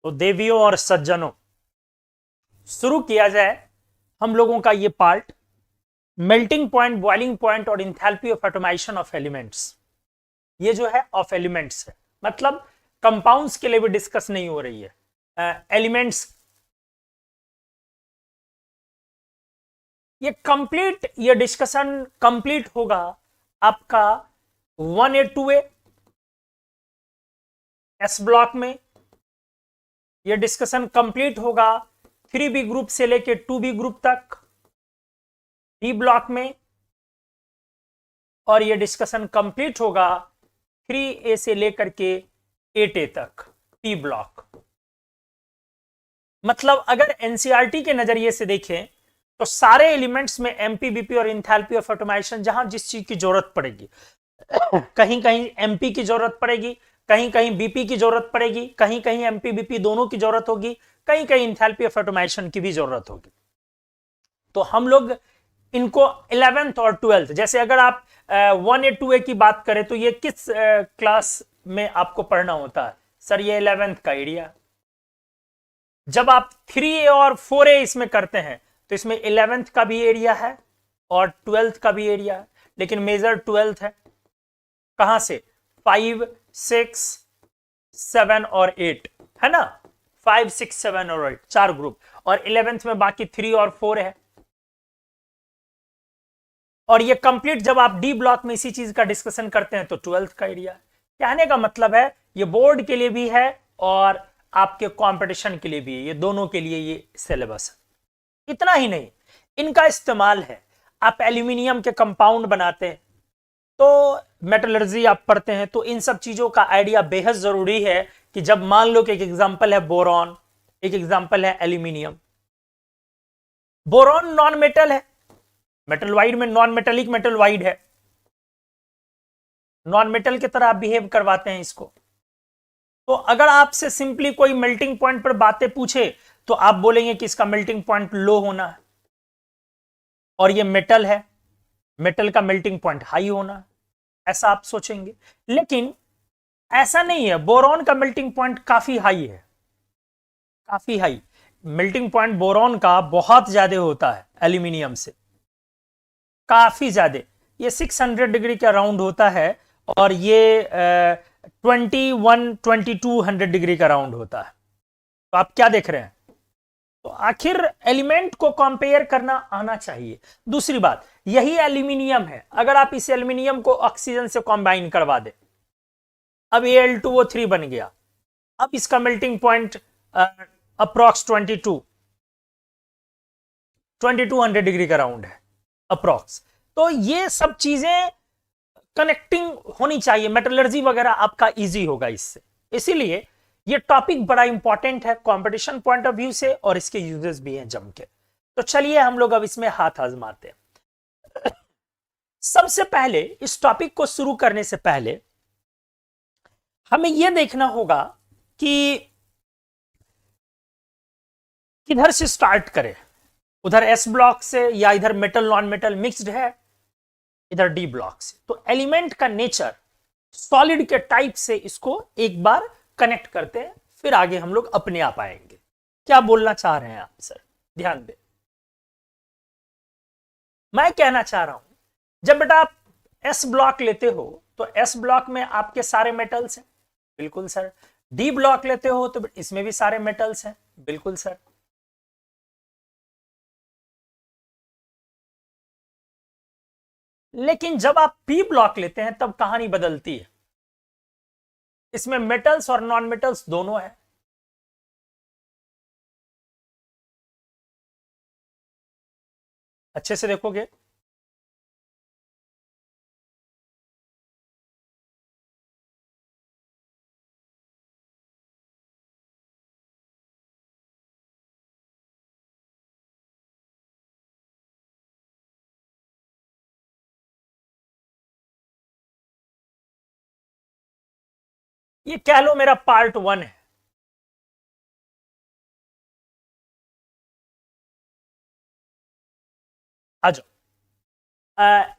तो देवियों और सज्जनों, शुरू किया जाए हम लोगों का ये part, melting point, boiling point और enthalpy of atomisation of elements. ये जो है ऑफ एलिमेंट्स है, मतलब कंपाउंड्स के लिए भी डिस्कस नहीं हो रही है, एलिमेंट्स। ये डिस्कशन कंप्लीट होगा आपका 1A 2A एस ब्लॉक में। ये डिस्कशन कंप्लीट होगा 3B ग्रुप से लेके 2B ग्रुप तक डी ब्लॉक में, और ये डिस्कशन कंप्लीट होगा 3A से लेकर के 8A तक पी ब्लॉक। मतलब अगर एनसीईआरटी के नजरिए से देखें तो सारे एलिमेंट्स में एमपीबीपी और इंथैल्पी ऑफ ऑटोमेशन, जहां जिस चीज की जरूरत पड़ेगी, कहीं कहीं एमपी की जरूरत पड़ेगी, कहीं कहीं बीपी की जरूरत पड़ेगी, कहीं कहीं एमपी बीपी दोनों की जरूरत होगी, कहीं कहीं इंथैल्पी ऑफ ऑटोमेशन की भी जरूरत होगी। तो हम लोग इनको 11th और 12th, जैसे अगर आप 1A 2A की बात करें तो ये किस क्लास में आपको पढ़ना होता है? सर ये 11th का एरिया। जब आप 3A और 4A इसमें करते हैं तो इसमें 11th का भी एरिया है और 12th का भी एरिया है, लेकिन मेजर 12th है। कहां से? 5, 6, 7 और 8 है ना, 5, 6, 7 और 8 चार ग्रुप, और 11th में बाकी 3 और 4 है। और ये कंप्लीट जब आप डी ब्लॉक में इसी चीज का डिस्कशन करते हैं तो 12th का एरिया। कहने का मतलब है ये बोर्ड के लिए भी है और आपके कंपटीशन के लिए भी है, ये दोनों के लिए ये सिलेबस है। इतना ही नहीं, इनका इस्तेमाल है, आप एल्यूमिनियम के कंपाउंड बनाते हैं तो मेटलर्जी आप पढ़ते हैं, तो इन सब चीजों का आइडिया बेहद जरूरी है कि जब मान लो कि एक एग्जांपल है बोरॉन, एक एग्जांपल है एल्यूमिनियम। बोरॉन नॉन मेटल है, मेटल वाइड में नॉन मेटेलिक मेटल वाइड है, नॉन मेटल की तरह आप बिहेव करवाते हैं इसको। तो अगर आपसे सिंपली कोई मेल्टिंग पॉइंट पर बातें पूछे तो आप बोलेंगे कि इसका मेल्टिंग पॉइंट लो होना है, और ये मेटल है, मेटल का मेल्टिंग पॉइंट हाई होना है, ऐसा आप सोचेंगे। लेकिन ऐसा नहीं है, बोरॉन का मेल्टिंग पॉइंट काफी हाई है, काफी हाई। मेल्टिंग पॉइंट बोरॉन का बहुत ज्यादा होता है एल्यूमिनियम से, काफी ज्यादा। ये 600 डिग्री का राउंड होता है और ये 2200 डिग्री का राउंड होता है। तो आप क्या देख रहे हैं? तो आखिर एलिमेंट को कंपेयर करना आना चाहिए। दूसरी बात, यही एल्यूमिनियम है, अगर आप इस एल्यूमिनियम को ऑक्सीजन से कंबाइन करवा दे, अब Al2O3 बन गया, अब इसका मेल्टिंग पॉइंट अप्रोक्स 2200 डिग्री का राउंड है अप्रोक्स। तो ये सब चीजें कनेक्टिंग होनी चाहिए, मेटलर्जी वगैरह आपका इजी होगा इससे। इसीलिए ये टॉपिक बड़ा इंपॉर्टेंट है कंपटीशन पॉइंट ऑफ व्यू से, और इसके यूजेस भी हैं जम के। तो चलिए हम लोग अब इसमें हाथ आजमाते हैं। सबसे पहले इस टॉपिक को शुरू करने से पहले हमें यह देखना होगा कि किधर से स्टार्ट करें, उधर एस ब्लॉक से या इधर मेटल नॉन मेटल मिक्स्ड है, इधर डी ब्लॉक से। तो एलिमेंट का नेचर, सॉलिड के टाइप से इसको एक बार कनेक्ट करते हैं, फिर आगे हम लोग अपने आप आएंगे। क्या बोलना चाह रहे हैं आप सर? ध्यान दें, मैं कहना चाह रहा हूं, जब बेटा आप एस ब्लॉक लेते हो तो एस ब्लॉक में आपके सारे मेटल्स हैं, बिल्कुल सर। डी ब्लॉक लेते हो तो इसमें भी सारे मेटल्स हैं, बिल्कुल सर। लेकिन जब आप पी ब्लॉक लेते हैं तब कहानी बदलती है, इसमें मेटल्स और नॉन मेटल्स दोनों है। अच्छे से देखोगे, ये कह लो मेरा पार्ट 1 है। आ जाओ,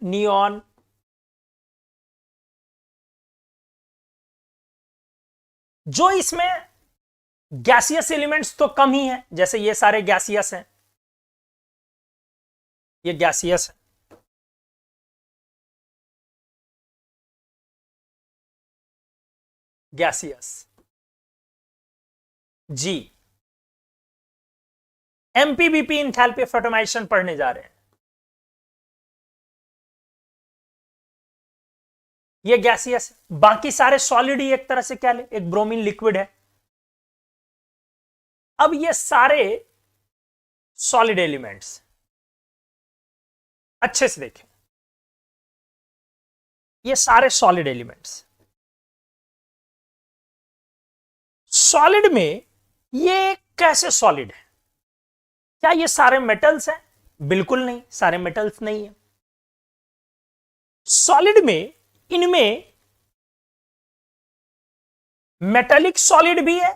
नियॉन, जो इसमें गैसियस एलिमेंट्स तो कम ही है, जैसे ये सारे गैसियस हैं, ये गैसियस है। Gaseous G. MP BP enthalpy of automation पढ़ने जा रहे हैं। ये गैसियस है, बाकी सारे सॉलिड ही एक तरह से क्या ले, एक ब्रोमीन लिक्विड है। अब ये सारे सॉलिड एलिमेंट्स अच्छे से देखें, ये सारे सॉलिड एलिमेंट्स, सॉलिड में ये कैसे सॉलिड है? क्या ये सारे मेटल्स हैं? बिल्कुल नहीं, सारे मेटल्स नहीं है। सॉलिड में इनमें मेटालिक सॉलिड भी है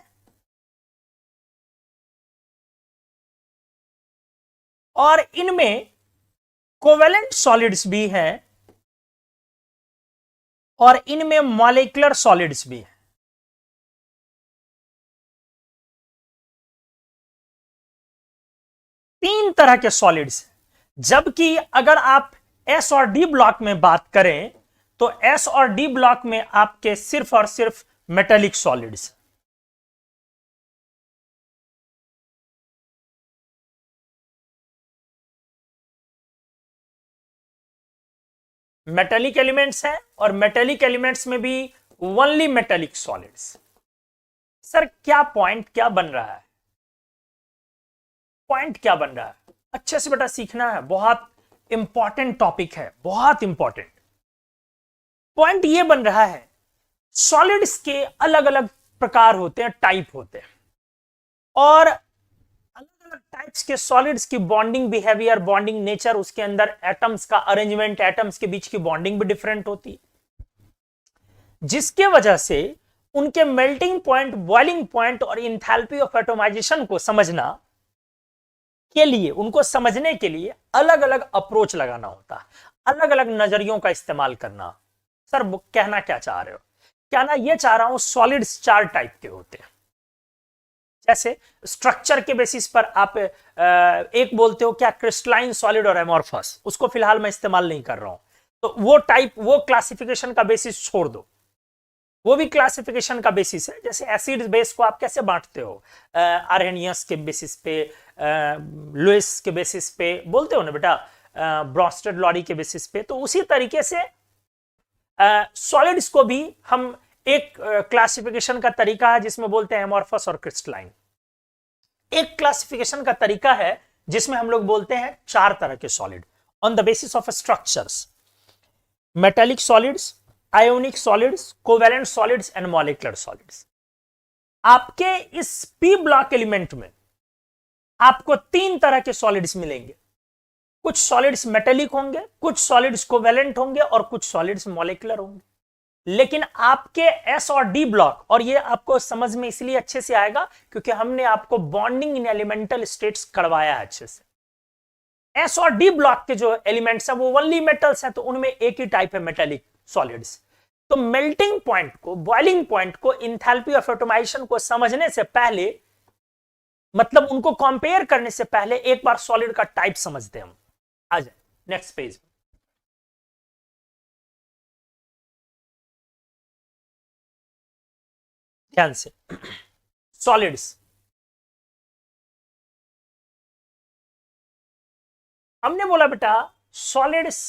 और इनमें कोवेलेंट सॉलिड्स भी हैं और इनमें मॉलिक्यूलर सॉलिड्स भी हैं। तीन तरह के सॉलिड्स, जबकि अगर आप एस और डी ब्लॉक में बात करें तो एस और डी ब्लॉक में आपके सिर्फ और सिर्फ मेटालिक सॉलिड्स। मेटालिक एलिमेंट्स हैं और मेटालिक एलिमेंट्स में भी ओनली मेटालिक सॉलिड्स। सर क्या पॉइंट क्या बन रहा है? पॉइंट क्या बन रहा है? अच्छे से बेटा सीखना है, बहुत इंपॉर्टेंट टॉपिक है, बहुत इंपॉर्टेंट पॉइंट ये बन रहा है। सॉलिड्स के अलग अलग प्रकार होते हैं, टाइप होते हैं, और अलग अलग टाइप्स के सॉलिड्स की बॉन्डिंग बिहेवियर, बॉन्डिंग नेचर, उसके अंदर एटम्स का अरेंजमेंट, एटम्स के बीच की बॉन्डिंग भी डिफरेंट होती है, जिसके वजह से उनके मेल्टिंग पॉइंट, बॉइलिंग पॉइंट और इंथैल्पी ऑफ एटोमाइजेशन को समझना के लिए, उनको समझने के लिए अलग अलग अप्रोच लगाना होता है, अलग अलग नजरियों का इस्तेमाल करना। सर कहना क्या चाह रहे हो? कहना यह चाह रहा हूं सॉलिड्स चार टाइप के होते हैं। जैसे स्ट्रक्चर के बेसिस पर आप एक बोलते हो क्या, क्रिस्टलाइन, सॉलिड और एमोर्फस, उसको फिलहाल मैं इस्तेमाल नहीं कर रहा हूं, तो वो टाइप, वो क्लासिफिकेशन का बेसिस छोड़ दो, वो भी क्लासिफिकेशन का बेसिस है। जैसे एसिड बेस को आप कैसे बांटते हो, आर्हेनियस के बेसिस पे, लुइस के बेसिस पे बोलते हो ना बेटा, ब्रॉन्स्टेड लॉरी के बेसिस पे, तो उसी तरीके से सॉलिड्स को भी हम एक क्लासिफिकेशन का तरीका है जिसमें बोलते हैं एमोर्फस और क्रिस्टलाइन। एक क्लासिफिकेशन का तरीका है जिसमें हम लोग बोलते हैं चार तरह के solid on the basis of structures: metallic solids, ionic solids, covalent solids and molecular solids. आपके इस पी ब्लॉक एलिमेंट में आपको तीन तरह के सॉलिड्स मिलेंगे। कुछ सॉलिड्स मेटालिक होंगे, कुछ सॉलिड्स कोवेलेंट होंगे और कुछ सॉलिड्स मॉलिक्यूलर होंगे। लेकिन आपके एस और डी ब्लॉक, और ये आपको समझ में इसलिए अच्छे से आएगा क्योंकि हमने आपको बॉन्डिंग इन एलिमेंटल स्टेट्स करवाया है अच्छे से। एस और डी ब्लॉक के जो एलिमेंट्स हैं वो ओनली मेटल्स हैं, तो उनमें एक ही टाइप है मेटालिक सॉलिड्स। तो मेल्टिंग पॉइंट को, बॉइलिंग पॉइंट को, इंथैल्पी ऑफ एटोमाइजेशन को समझने से पहले, मतलब उनको कंपेयर करने से पहले एक बार सॉलिड का टाइप समझते हैं हम। आ जाए नेक्स्ट पेज। ध्यान से, सॉलिड्स हमने बोला बेटा, सॉलिड्स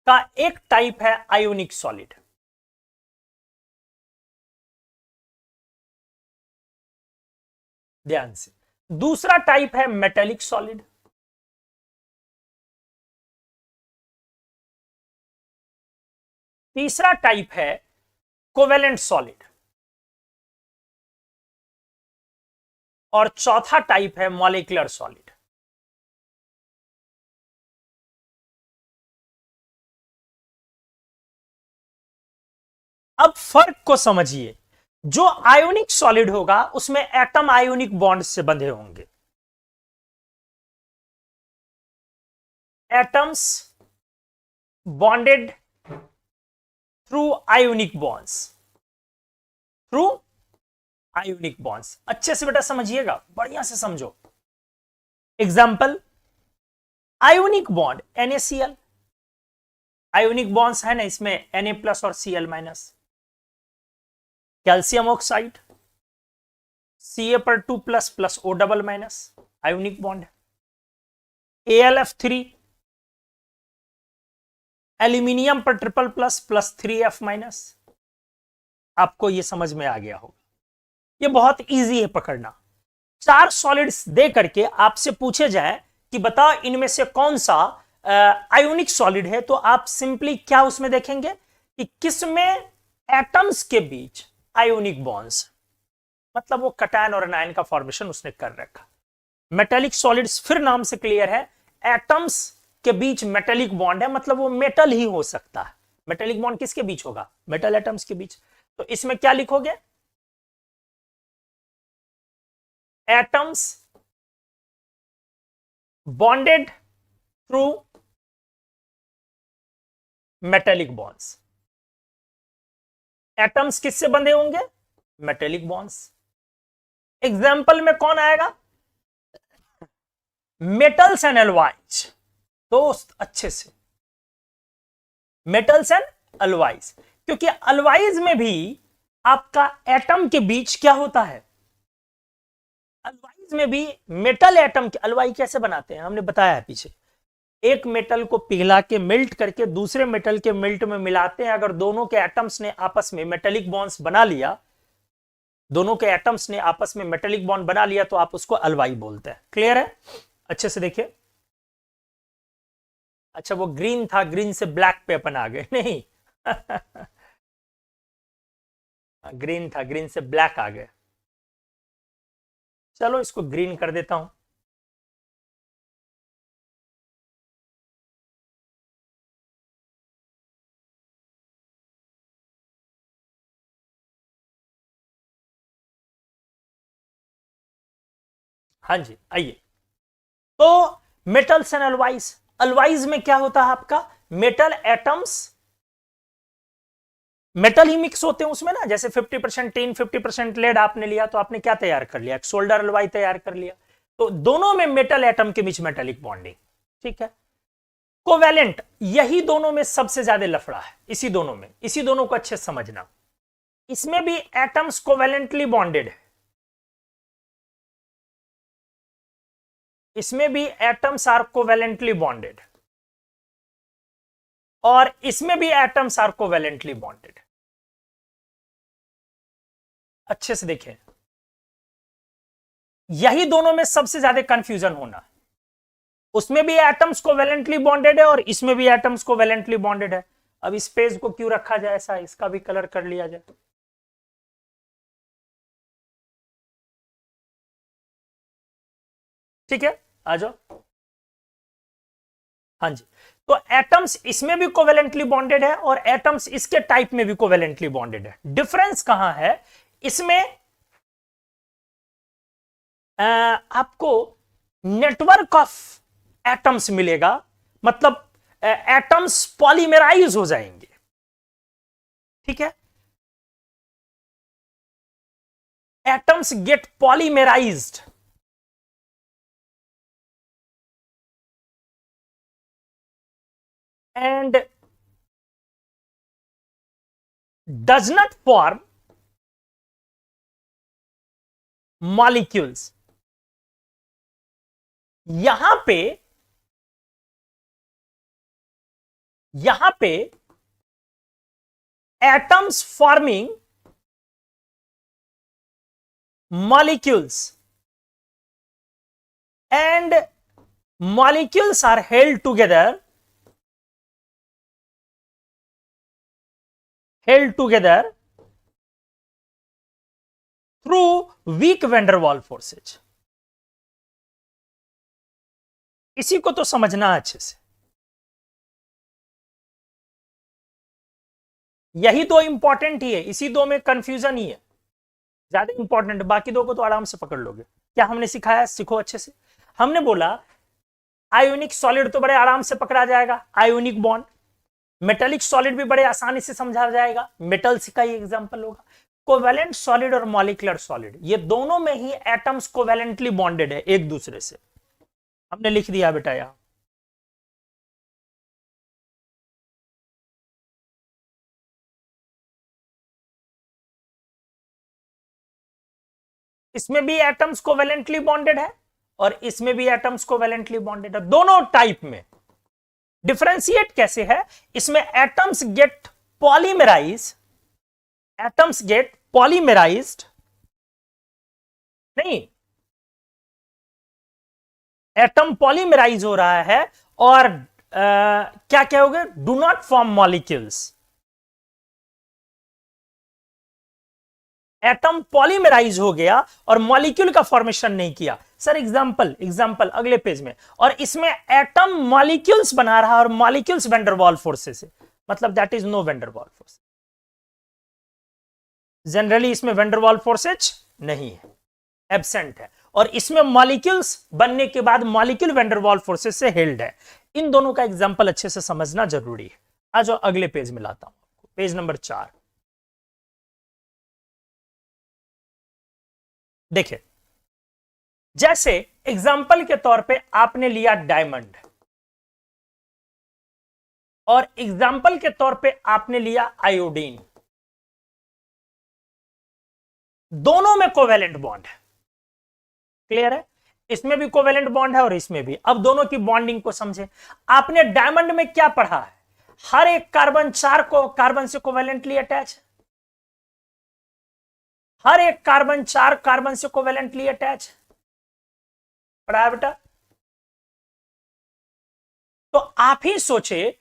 का एक टाइप है आयोनिक सॉलिड। ध्यान से, दूसरा टाइप है मेटालिक सॉलिड, तीसरा टाइप है कोवेलेंट सॉलिड, और चौथा टाइप है मॉलिक्यूलर सॉलिड। अब फर्क को समझिए। जो आयोनिक सॉलिड होगा उसमें एटम आयोनिक बॉन्ड से बंधे होंगे, atoms bonded through ionic bonds, through ionic bonds. अच्छे से बेटा समझिएगा, बढ़िया से समझो। Example, ionic bond NaCl, ionic bonds है ना इसमें Na+ और Cl-। कैल्शियम ऑक्साइड Ca पर 2+ O+- आयोनिक बॉन्ड है। AlF3 एल्यूमिनियम पर ट्रिपल+ 3F-। आपको यह समझ में आ गया होगा, ये बहुत इजी है पकड़ना। 4 सॉलिड्स दे करके आपसे पूछे जाए कि बता इनमें से कौन सा आयोनिक सॉलिड है, तो आप सिंपली क्या उसमें देखेंगे कि किसमें एटम्स के बीच आयोनिक बॉन्ड्स, मतलब वो कटायन और एनायन का फॉर्मेशन उसने कर रखा। मेटेलिक सॉलिड्स फिर नाम से क्लियर है, एटम्स के बीच मेटेलिक बॉन्ड है, मतलब वो मेटल ही हो सकता है। मेटेलिक बॉन्ड किसके बीच होगा? मेटल एटम्स के बीच। तो इसमें क्या लिखोगे? Atoms bonded through metallic bonds. Atoms किससे बंधे होंगे? Metallic bonds. एग्जाम्पल में कौन आएगा? Metals and alloys. दोस्त अच्छे से, मेटल्स एंड एलॉयज, क्योंकि एलॉयज में भी आपका एटम के बीच क्या होता है? एलॉयज में भी मेटल एटम के एलॉय कैसे बनाते हैं हमने बताया है पीछे। एक मेटल को पिघला के मेल्ट करके दूसरे मेटल के मेल्ट में मिलाते हैं। अगर दोनों के एटम्स ने आपस में मेटेलिक बॉन्ड्स बना लिया, दोनों के एटम्स ने आपस में मेटेलिक बॉन्ड बना लिया, तो आप उसको एलॉय बोलते हैं। क्लियर है? अच्छे से देखिए। अच्छा वो ग्रीन था, ग्रीन से ब्लैक पे अपन आ गए, नहीं ग्रीन था, ग्रीन से ब्लैक आ गए। चलो इसको ग्रीन कर देता हूं। हाँ जी, आइए। तो मेटल्स एंड एलॉयज, एलॉयज में क्या होता है आपका? मेटल एटम्स, मेटल ही मिक्स होते हैं उसमें ना। जैसे 50% टिन 50% लेड आपने लिया, तो आपने क्या तैयार कर लिया? एक सोल्डर एलॉय तैयार कर लिया। तो दोनों में मेटल एटम के बीच मेटेलिक बॉन्डिंग, ठीक है। कोवेलेंट, यही दोनों में सबसे ज्यादा लफड़ा है, इसी दोनों में, इसी दोनों को अच्छे से समझना। इसमें भी एटम्स कोवेलेंटली बॉन्डेड है, इसमें भी एटम्स आर कोवेलेंटली बॉन्डेड, और इसमें भी एटम्स आर कोवेलेंटली बॉन्डेड। अच्छे से देखें, यही दोनों में सबसे ज्यादा कंफ्यूजन होना। उसमें भी एटम्स कोवेलेंटली बॉन्डेड है और इसमें भी एटम्स कोवेलेंटली बॉन्डेड है। अब इस पेज को क्यों रखा जाए ऐसा, इसका भी कलर कर लिया जाए। ठीक है, आ जाओ। हाँ जी, तो एटम्स इसमें भी कोवेलेंटली बॉन्डेड है और एटम्स इसके टाइप में भी कोवेलेंटली बॉन्डेड है। डिफरेंस कहां है? इसमें आपको नेटवर्क ऑफ एटम्स मिलेगा, मतलब एटम्स पॉलीमराइज हो जाएंगे, ठीक है। Atoms get polymerised, and does not form molecules। यहां पे atoms forming molecules and molecules are held together through weak van der Waals forces। इसी को तो समझना अच्छे से। यही दो इंपॉर्टेंट ही है, इसी दो में कंफ्यूजन ही है ज्यादा इंपॉर्टेंट। बाकी दो को तो आराम से पकड़ लोगे। क्या हमने सिखाया? सीखो अच्छे से। हमने बोला आयोनिक सॉलिड तो बड़े आराम से पकड़ा जाएगा, आयोनिक बॉन्ड। मेटेलिक सॉलिड भी बड़े आसानी से समझा जाएगा, मेटल्स का ही एग्जांपल होगा। कोवेलेंट सॉलिड और मॉलिक्यूलर सॉलिड, ये दोनों में ही एटम्स कोवेलेंटली बॉन्डेड है एक दूसरे से। हमने लिख दिया बेटा यहां। इसमें भी एटम्स कोवेलेंटली बॉन्डेड है और इसमें भी एटम्स कोवेलेंटली बॉन्डेड है, दोनों टाइप में। डिफरेंशिएट कैसे है, इसमें atoms get polymerise, atoms get polymerised, नहीं, एटम पॉलीमराइज हो रहा है और क्या कहोगे, do not form molecules. Atom polymerise हो गया और मॉलिक्यूल का फॉर्मेशन नहीं किया। सर एग्जांपल अगले पेज में। और इसमें एटम मॉलिक्यूल्स बना रहा और मॉलिक्यूल्स वैंडरवाल फोर्सेस से, मतलब that is no van der Waal force. Generally इसमें वैंडरवाल फोर्सेज नहीं है, एब्सेंट है, और इसमें मॉलिक्यूल्स बनने के बाद मॉलिक्यूल वैंडरवाल फोर्सेस से हेल्ड है। इन दोनों का एग्जांपल अच्छे से समझना जरूरी है। आ जाओ अगले पेज में लाता हूं, पेज नंबर 4। देखिए, जैसे एग्जाम्पल के तौर पे आपने लिया डायमंड और एग्जाम्पल के तौर पे आपने लिया आयोडीन, दोनों में कोवेलेंट बॉन्ड है। क्लियर है, इसमें भी कोवेलेंट बॉन्ड है और इसमें भी। अब दोनों की बॉन्डिंग को समझे। आपने डायमंड में क्या पढ़ा है, हर एक कार्बन 4 को कार्बन से कोवेलेंटली अटैच है, हर एक कार्बन 4 कार्बन से कोवेलेंटली अटैच है, पढ़ा है बेटा। तो आप ही सोचे,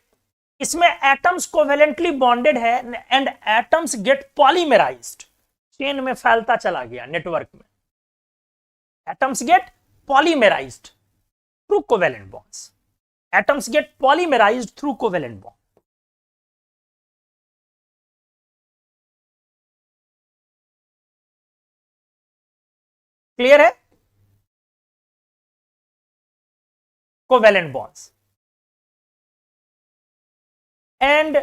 इसमें एटम्स कोवेलेंटली बॉन्डेड है and atoms get polymerized, chain में फैलता चला गया नेटवर्क में, atoms get polymerized through covalent bonds, atoms get polymerized through covalent bond. Clear है, कोवेलेंट बॉन्ड्स। एंड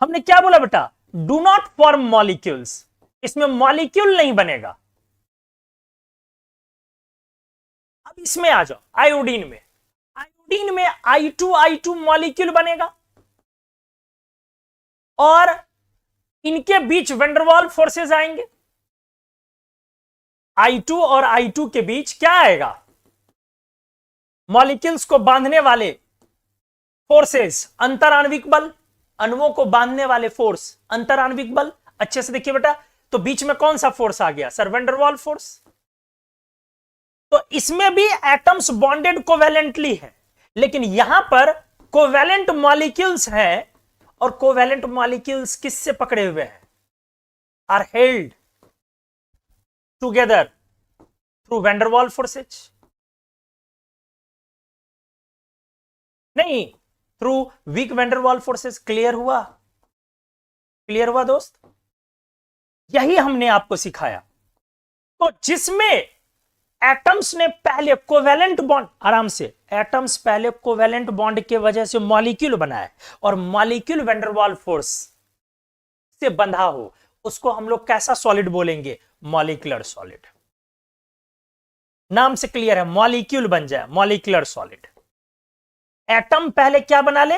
हमने क्या बोला बेटा, डू नॉट फॉर्म मॉलिक्यूल्स, इसमें मॉलिक्यूल नहीं बनेगा। अब इसमें आ जाओ, आयोडीन में, आयोडीन में I2 मॉलिक्यूल बनेगा और इनके बीच वैंडरवाल फोर्सेस आएंगे। I2 और I2 के बीच क्या आएगा, मॉलिक्यूल्स को बांधने वाले फोर्सेस, अंतराण्विक बल, अणुओं को बांधने वाले फोर्स, अंतराण्विक बल। अच्छे से देखिए बेटा, तो बीच में कौन सा फोर्स आ गया, सर वैंडरवाल फोर्स। तो इसमें भी एटम्स बॉन्डेड कोवेलेंटली है, लेकिन यहां पर कोवेलेंट मॉलिक्यूल्स हैं और कोवेलेंट मॉलिक्यूल्स किससे पकड़े हुए हैं, are held together through van der Waal forces, नहीं, through weak van der Waal forces. Clear हुआ, क्लियर हुआ दोस्त, यही हमने आपको सिखाया। तो जिसमें एटम्स ने पहले कोवेलेंट बॉन्ड, आराम से, एटम्स पहले कोवेलेंट बॉन्ड के वजह से मॉलिक्यूल बनाए और मॉलिक्यूल वैंडरवाल फोर्स से बंधा हो, उसको हम लोग कैसा सॉलिड बोलेंगे, मॉलिक्यूलर सॉलिड। नाम से क्लियर है, मॉलिक्यूल बन जाए, मॉलिक्यूलर सॉलिड। एटम पहले क्या बना ले,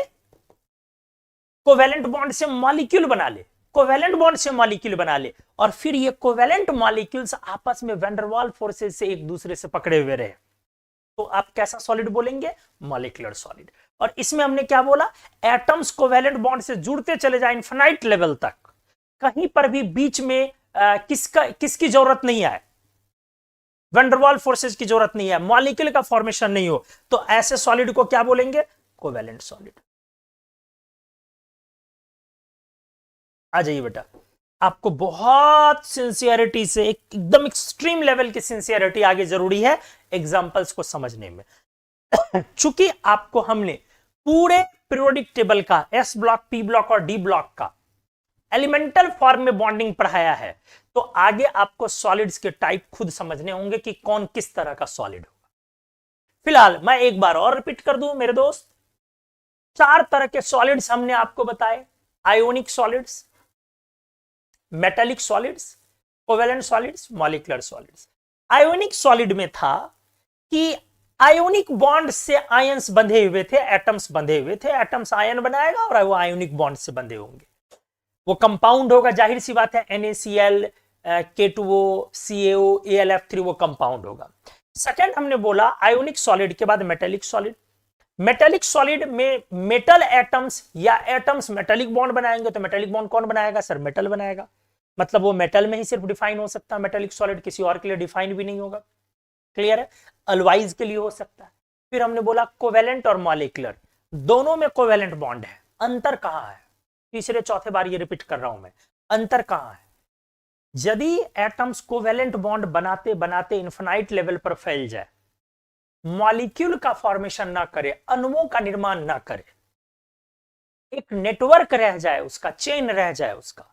कोवेलेंट बॉन्ड से मॉलिक्यूल बना ले, कोवेलेंट बॉन्ड से मॉलिक्यूल बना ले, और फिर ये कोवेलेंट मॉलिक्यूल्स आपस में वैंडरवाल फोर्सेस से एक दूसरे से पकड़े हुए रहे, तो आप कैसा सॉलिड बोलेंगे, मॉलिक्यूलर सॉलिड। और इसमें हमने क्या बोला, एटम्स कोवेलेंट बॉन्ड से जुड़ते चले जाए इनफिनाइट लेवल तक, कहीं पर भी बीच में किसकी जरूरत नहीं आए, वैंडरवाल फोर्सेस की जरूरत नहीं है, मॉलिक्यूल का फॉर्मेशन नहीं हो, तो ऐसे सॉलिड को क्या बोलेंगे, कोवेलेंट सॉलिड। आ जाइए बेटा, आपको बहुत सिंसियरिटी से, एकदम एक्सट्रीम लेवल की सिंसियरिटी आगे जरूरी है एग्जांपल्स को समझने में। चूंकि आपको हमने पूरे पीरियोडिक टेबल का एस ब्लॉक, पी ब्लॉक और डी ब्लॉक का एलिमेंटल फॉर्म में बॉन्डिंग पढ़ाया है, तो आगे आपको सॉलिड्स के टाइप खुद समझने होंगे कि कौन किस तरह का सॉलिड होगा। फिलहाल मैं एक बार और रिपीट कर दूं मेरे दोस्त, 4 तरह के सॉलिड्स हमने आपको बताए, ionic solids, metallic solids, covalent solids, molecular solids. Ionic solid में था कि आयोनिक बॉन्ड से आयंस बंधे हुए थे, एटम्स बंधे हुए थे, एटम्स आयन बनाएगा और वो आयोनिक बॉन्ड से बंधे होंगे, वो कंपाउंड होगा, जाहिर सी बात है NaCl, K2O, CaO, AlF3 वो कंपाउंड होगा। सेकंड हमने बोला आयोनिक सॉलिड के बाद मेटेलिक सॉलिड। मेटेलिक सॉलिड में मेटल एटम्स या एटम्स मेटेलिक बॉन्ड बनाएंगे, तो मेटेलिक बॉन्ड कौन बनाएगा सर? मेटल बनाएगा, मतलब वो मेटल में ही सिर्फ डिफाइन हो सकता है मेटेलिक सॉलिड, किसी और के लिए डिफाइन भी नहीं होगा। क्लियर है? अलवाइज के लिए हो सकता है। फिर हमने बोला कोवेलेंट और मॉलिक्यूलर, दोनों में कोवेलेंट बॉन्ड है, अंतर कहां है? तीसरे चौथे बार ये रिपीट कर रहा हूं मैं, अंतर कहां है? यदि एटम्स कोवेलेंट बॉन्ड बनाते बनाते इन्फिनाइट लेवल पर फैल जाए, मॉलिक्यूल का फॉर्मेशन ना करे, अणुओं का निर्माण ना करे, एक नेटवर्क रह जाए उसका, चेन रह जाए उसका,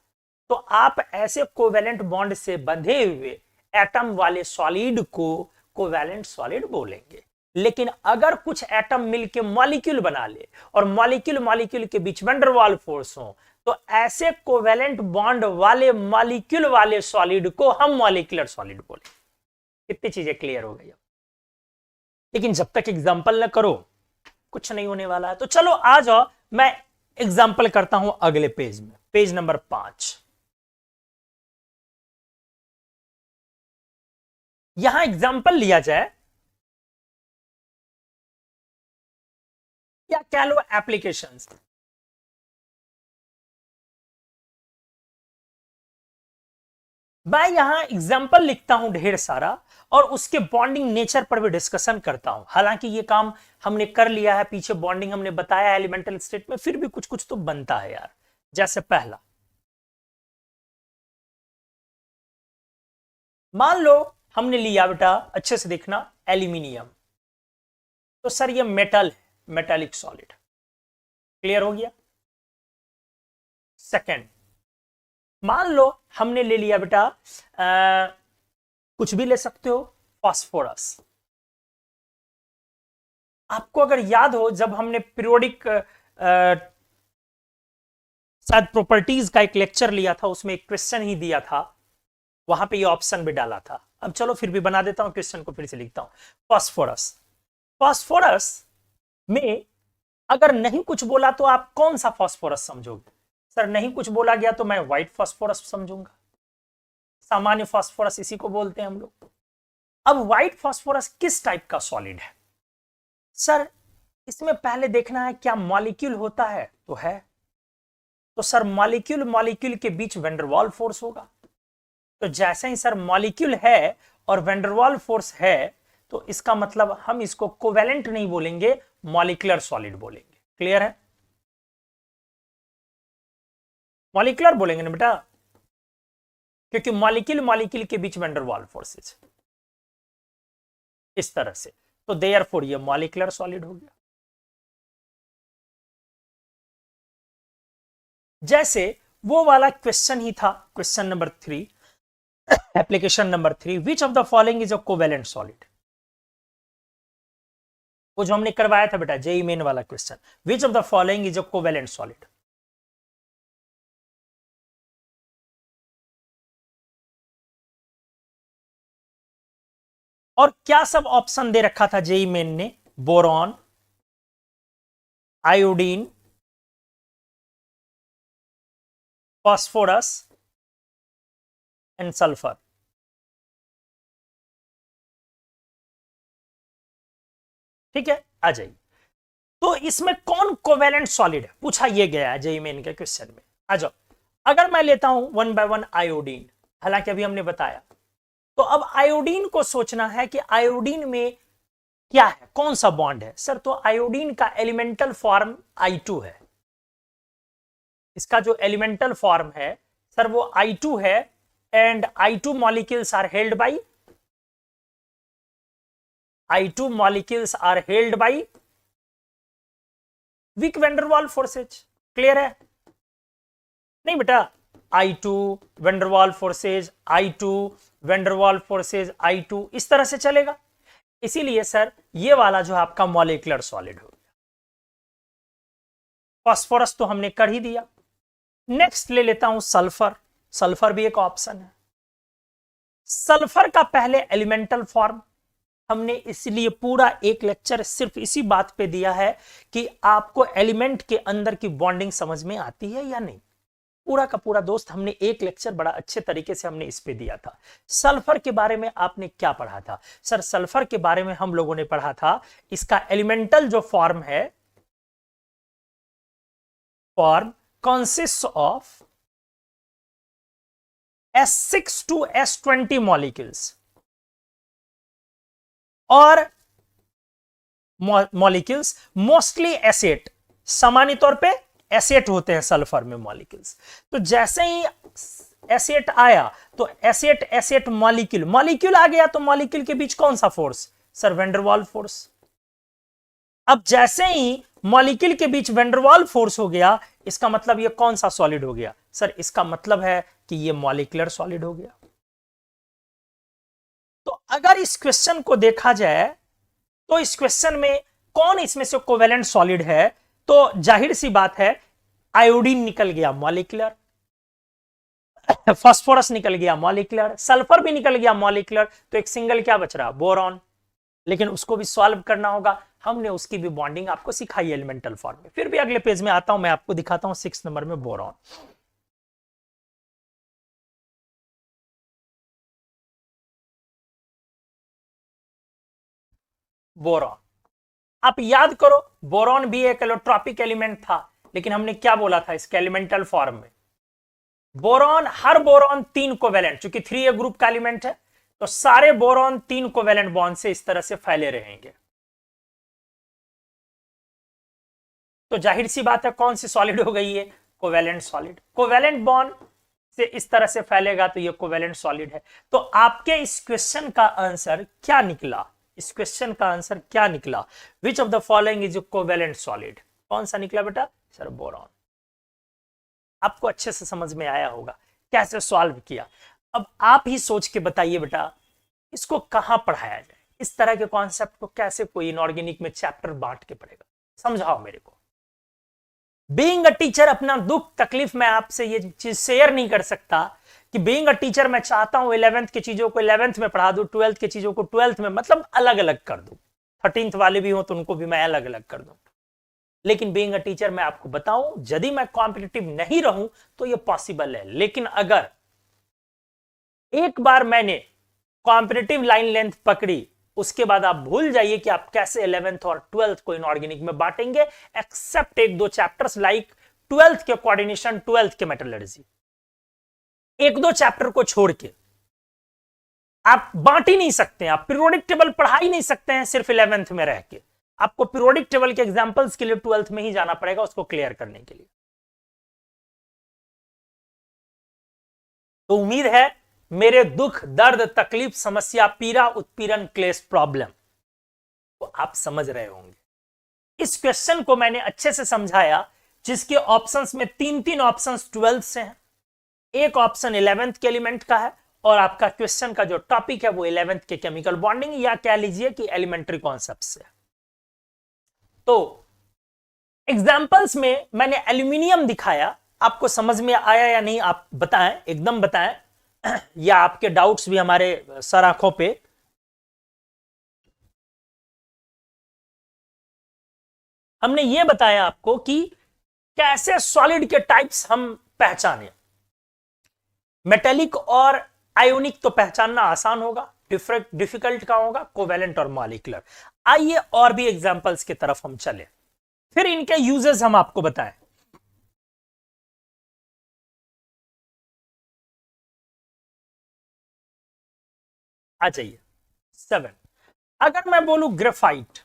तो आप ऐसे कोवेलेंट बॉन्ड से बंधे हुए एटम वाले सॉलिड को कोवेलेंट सॉलिड बोलेंगे। लेकिन अगर कुछ एटम मिलके मॉलिक्यूल बना ले और मॉलिक्यूल मॉलिक्यूल के बीच वैन डर वाल फोर्स हो, तो ऐसे कोवेलेंट बॉन्ड वाले मॉलिक्यूल वाले सॉलिड को हम मॉलिक्यूलर सॉलिड बोलेंगे। कितनी चीजें क्लियर हो गई? लेकिन जब तक एग्जांपल न करो कुछ नहीं होने वाला है। तो चलो आ जाओ, मैं एग्जांपल करता हूं अगले पेज में, पेज नंबर 5। यहां एग्जांपल लिया जाए या कह लो एप्लीकेशंस। मैं यहां एग्जाम्पल लिखता हूं ढेर सारा और उसके बॉन्डिंग नेचर पर भी डिस्कशन करता हूं। हालांकि ये काम हमने कर लिया है पीछे, बॉन्डिंग हमने बताया एलिमेंटल स्टेट में, फिर भी कुछ कुछ तो बनता है यार। जैसे पहला, मान लो हमने लिया बेटा, अच्छे से देखना, एल्यूमिनियम। तो सर ये मेटल है, मेटालिक सॉलिड। क्लियर हो गया? सेकेंड, मान लो हमने ले लिया बेटा कुछ भी ले सकते हो, फास्फोरस। आपको अगर याद हो, जब हमने पीरियोडिक शायद प्रॉपर्टीज का एक लेक्चर लिया था, उसमें एक क्वेश्चन ही दिया था, वहां पे ये ऑप्शन भी डाला था। अब चलो फिर भी बना देता हूं, क्वेश्चन को फिर से लिखता हूं। फास्फोरस, फास्फोरस में अगर नहीं कुछ बोला तो आप कौन सा फास्फोरस समझोगे? सर नहीं कुछ बोला गया तो मैं व्हाइट फास्फोरस समझूंगा, सामान्य फास्फोरस इसी को बोलते हैं हम लोग। अब व्हाइट फास्फोरस किस टाइप का सॉलिड है? सर इसमें पहले देखना है क्या मॉलिक्यूल होता है, तो है। तो सर मॉलिक्यूल मॉलिक्यूल के बीच वैन डर वाल फोर्स होगा। तो जैसे ही सर मॉलिक्यूल है और वैन डर वाल फोर्स है, तो इसका मतलब हम इसको कोवेलेंट नहीं बोलेंगे, मॉलिक्यूलर सॉलिड बोलेंगे। क्लियर है? मॉलिक्यूलर बोलेंगे ना बेटा, क्योंकि मॉलिक्यूल मॉलिक्यूल के बीच वैन डर वाल फोर्सेज इस तरह से, तो देयरफॉर ये मॉलिक्यूलर सॉलिड हो गया। जैसे वो वाला क्वेश्चन ही था, question number 3, application number 3, which of the following is a covalent solid. वो जो हमने करवाया था बेटा जेई मेन वाला question, which of the following is a covalent solid. और क्या सब ऑप्शन दे रखा था जेई मेन ने? Boron, iodine, phosphorus and sulphur. ठीक है, आ जाइए। तो इसमें कौन कोवेलेंट सॉलिड है, पूछा यह गया है जेई मेन के क्वेश्चन में। आ जाओ, अगर मैं लेता हूं 1 by 1 आयोडीन, हालांकि अभी हमने बताया, तो अब आयोडीन को सोचना है कि आयोडीन में क्या है, कौन सा बॉन्ड है। सर तो आयोडीन का एलिमेंटल फॉर्म I2 है, इसका जो एलिमेंटल फॉर्म है सर वो I2 है, and I2 molecules are held by, I2 molecules are held by weak van der Waal forces। Clear है? नहीं बेटा, I2 van der Waal forces, I2 van der Waal forces, I2 इस तरह से चलेगा। इसीलिए सर ये वाला जो आपका मॉलिक्यूलर सॉलिड हो गया। फास्फोरस तो हमने कर ही दिया। नेक्स्ट ले लेता हूं सल्फर, सल्फर भी एक ऑप्शन है। सल्फर का पहले एलिमेंटल फॉर्म हमने इसलिए पूरा एक लेक्चर सिर्फ इसी बात पे दिया है कि आपको एलिमेंट के अंदर की बॉन्डिंग समझ में आती है या नहीं। पूरा का पूरा दोस्त हमने एक लेक्चर बड़ा अच्छे तरीके से हमने इस पे दिया था। सल्फर के बारे में आपने क्या पढ़ा था सर? सल्फर के बारे में हम लोगों ने पढ़ा था इसका एलिमेंटल जो फॉर्म है, form consist of S6 to S20 molecules, और मॉलिक्यूल्स मोस्टली एसेट, सामान्य तौर पे एसेट होते हैं सल्फर में मॉलिक्यूल्स। तो जैसे ही एसेट आया तो एसेट एसेट मॉलिक्यूल, मॉलिक्यूल आ गया तो मॉलिक्यूल के बीच कौन सा फोर्स? Sir van der Waals force. अब जैसे ही मॉलिक्यूल के बीच वेंडरवाल फोर्स हो गया, इसका मतलब ये कौन सा सॉलिड हो गया? सर इसका मतलब है कि ये मॉलिक्यूलर सॉलिड हो गया। तो अगर इस क्वेश्चन को देखा जाए तो इस क्वेश्चन में कौन इसमें से कोवेलेंट सॉलिड है? तो जाहिर सी बात है आयोडीन निकल गया मॉलिक्यूलर, फास्फोरस निकल गया मॉलिक्यूलर, सल्फर भी निकल गया मॉलिक्यूलर, तो एक सिंगल क्या बच रहा? बोरॉन। लेकिन उसको भी सॉल्व करना होगा, हमने उसकी भी बॉन्डिंग आपको सिखाई एलिमेंटल फॉर्म में। फिर भी अगले पेज में आता हूं, मैं आपको दिखाता हूं 6 नंबर में बोरॉन। बोरॉन आप याद करो, बोरॉन भी एक एलोट्रॉपिक एलिमेंट था, लेकिन हमने क्या बोला था इसके एलिमेंटल फॉर्म में? बोरॉन, हर बोरॉन 3 कोवेलेंट, चूंकि 3A ग्रुप का एलिमेंट है तो सारे बोरॉन 3 कोवेलेंट बॉन्ड से इस तरह से फैले रहेंगे। तो जाहिर सी बात है कौन सी सॉलिड हो गई है? Covalent solid. कोवेलेंट बॉन्ड से इस तरह से फैलेगा तो ये कोवेलेंट सॉलिड है। तो आपके इस क्वेश्चन का आंसर क्या निकला? इस क्वेश्चन का आंसर क्या निकला? Which of the following is covalent solid? कौन सा निकला बेटा? Sir boron. आपको अच्छे से समझ में आया होगा कैसे सॉल्व किया। अब आप ही सोच के बताइए बेटा, इसको कहां पढ़ाया जाए? इस तरह के कॉन्सेप्ट को कैसे कोई इनऑर्गेनिक में चैप्टर बांट के पढ़ेगा? समझाओ मेरे को। बीइंग अ टीचर अपना दुख तकलीफ मैं आपसे ये चीज शेयर नहीं कर सकता कि बीइंग अ टीचर मैं चाहता हूं 11th की चीजों को 11th में पढ़ा दूं, 12th की चीजों को 12th में, मतलब अलग अलग कर दूं। 13th वाले भी हो तो उनको भी मैं अलग अलग कर दूं। लेकिन बीइंग अ टीचर मैं आपको बताऊं, यदि मैं कॉम्पिटिटिव नहीं रहूं तो ये पॉसिबल है। लेकिन अगर एक बार मैंने कॉम्पिटिटिव लाइन लेंथ पकड़ी, उसके बाद आप भूल जाइए कि आप कैसे 11th और 12th को इनऑर्गेनिक में बांटेंगे, एक्सेप्ट एक दो चैप्टर्स लाइक 12th के कोऑर्डिनेशन, 12th के मेटलर्जी। एक दो चैप्टर को छोड़ के आप बांट ही नहीं सकते, आप पीरियोडिक टेबल पढ़ा ही नहीं सकते हैं सिर्फ 11th में रह के। आपको पीरियोडिक टेबल के एग्जांपल्स के लिए 12th में ही जाना पड़ेगा उसको क्लियर करने के लिए। तो उम्मीद है मेरे दुख, दर्द, तकलीफ, समस्या, पीड़ा, उत्पीड़न, क्लेश, प्रॉब्लम को आप समझ रहे होंगे। इस क्वेश्चन को मैंने अच्छे से समझाया, जिसके ऑप्शंस में 3 ऑप्शंस 12th से हैं, एक ऑप्शन 11th के एलिमेंट का है, और आपका क्वेश्चन का जो टॉपिक है वो 11th के केमिकल बॉन्डिंग या कह लीजिए कि एलिमेंट्री कॉन्सेप्ट से। तो एग्जाम्पल्स में मैंने एल्यूमिनियम दिखाया, आपको समझ में आया या नहीं आप बताएं, एकदम बताएं, या आपके डाउट्स भी हमारे सर आंखों पे। हमने ये बताया आपको कि कैसे सॉलिड के टाइप्स हम पहचाने। मेटेलिक और आयोनिक तो पहचानना आसान होगा, डिफिकल्ट का होगा कोवेलेंट और मॉलिक्यूलर। आइए और भी एग्जांपल्स की तरफ हम चले, फिर इनके यूजेस हम आपको बताएं। आ जाइए 7। अगर मैं बोलूं ग्रेफाइट,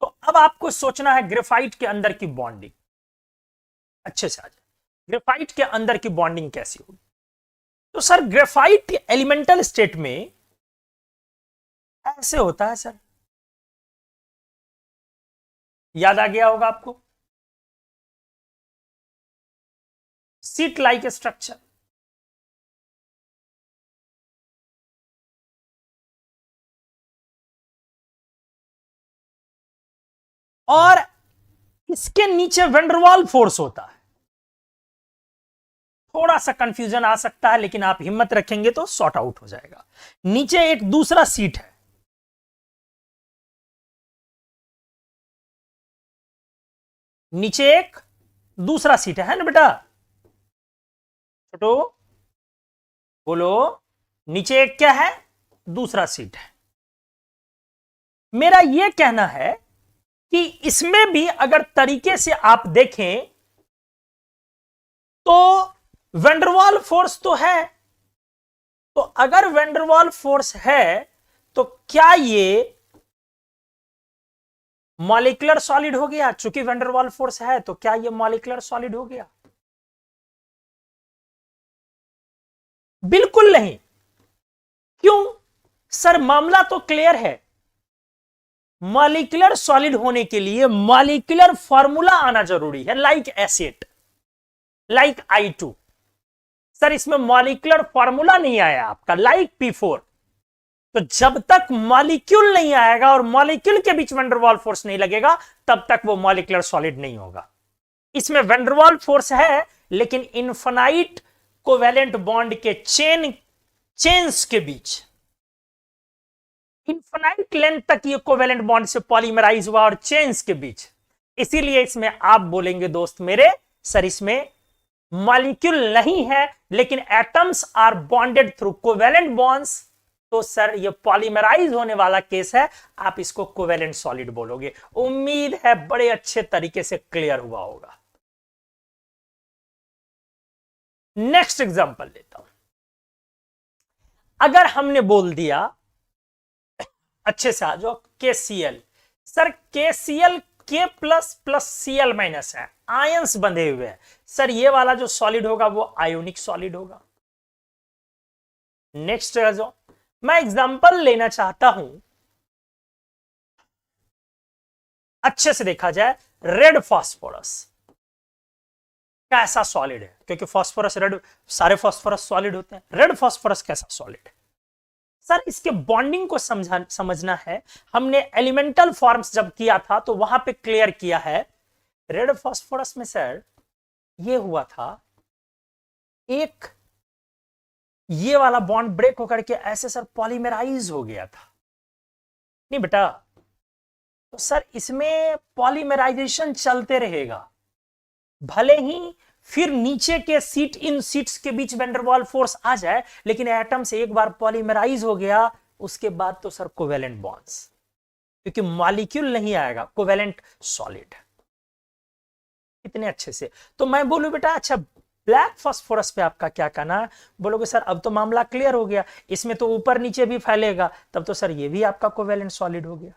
तो अब आपको सोचना है ग्रेफाइट के अंदर की बॉन्डिंग। अच्छे से आ जाए, ग्रेफाइट के अंदर की बॉन्डिंग कैसी होगी? तो सर ग्रेफाइट एलिमेंटल स्टेट में ऐसे होता है सर, याद आ गया होगा आपको, सीट लाइक स्ट्रक्चर। और इसके नीचे वेंडरवाल फोर्स होता है। थोड़ा सा कंफ्यूजन आ सकता है, लेकिन आप हिम्मत रखेंगे तो सॉर्ट आउट हो जाएगा। नीचे एक दूसरा सीट है, नीचे एक दूसरा सीट है ना बेटा, छोटो बोलो, नीचे एक क्या है, दूसरा सीट है। मेरा यह कहना है कि इसमें भी अगर तरीके से आप देखें तो वैंडरवाल फोर्स तो है, तो अगर वैंडरवाल फोर्स है तो क्या ये मॉलिक्यूलर सॉलिड हो गया? चूंकि वैंडरवाल फोर्स है तो क्या ये मॉलिक्यूलर सॉलिड हो गया? बिल्कुल नहीं। क्यों सर? मामला तो क्लियर है। मॉलिक्यूलर सॉलिड होने के लिए मॉलिक्यूलर फॉर्मूला आना जरूरी है, like acid, like I2। Sir इसमें मॉलिक्यूलर फॉर्मूला नहीं आया आपका, लाइक P4। तो जब तक मॉलिक्यूल नहीं आएगा और मॉलिक्यूल के बीच वैंडरवाल फोर्स नहीं लगेगा, तब तक वो मॉलिक्यूलर सॉलिड नहीं होगा। इसमें वैंडरवाल फोर्स है, लेकिन इनफाइनाइट कोवेलेंट बॉन्ड के चेन्स के बीच इनफाइनाइट लेंथ तक ये कोवेलेंट बॉन्ड से पॉलीमराइज हुआ और चेन्स के बीच। इसीलिए इसमें आप बोलेंगे दोस्त मेरे, सर इसमें मॉलिक्यूल नहीं है लेकिन atoms are bonded through covalent bonds, तो सर ये पॉलीमराइज होने वाला केस है, आप इसको कोवेलेंट सॉलिड बोलोगे। उम्मीद है बड़े अच्छे तरीके से क्लियर हुआ होगा। नेक्स्ट एग्जांपल लेता हूं। अगर हमने बोल दिया, अच्छे से आ जाओ, KCl। Sir KCl K plus plus Cl minus है, आयंस बंधे हुए हैं। सर ये वाला जो सॉलिड होगा वो आयोनिक सॉलिड होगा। नेक्स्ट आ जाओ, मैं एग्जांपल लेना चाहता हूं, अच्छे से देखा जाए, रेड फास्फोरस कैसा सॉलिड है? क्योंकि फास्फोरस रेड, सारे फास्फोरस सॉलिड होते हैं, रेड फास्फोरस कैसा सॉलिड है? सर इसके बॉन्डिंग को समझना है। हमने एलिमेंटल फॉर्म्स जब किया था तो वहां पे क्लियर किया है। रेड फास्फोरस में सर ये हुआ था, एक ये वाला बॉन्ड ब्रेक होकर के ऐसे सर पॉलीमराइज हो गया था, नहीं बेटा? तो सर इसमें पॉलीमराइजेशन चलते रहेगा, भले ही फिर नीचे के सीट, इन सीट्स के बीच वैंडरवाल फोर्स आ जाए, लेकिन एटम से एक बार पॉलीमराइज हो गया उसके बाद तो सर कोवेलेंट बॉन्ड्स, क्योंकि मॉलिक्यूल नहीं आएगा, कोवेलेंट सॉलिड। इतने अच्छे से तो मैं बोलूं बेटा, अच्छा ब्लैक फास्फोरस पे आपका क्या कहना है? बोलोगे सर अब तो मामला क्लियर हो गया, इसमें तो ऊपर नीचे भी फैलेगा, तब तो सर ये भी आपका कोवेलेंट सॉलिड हो गया।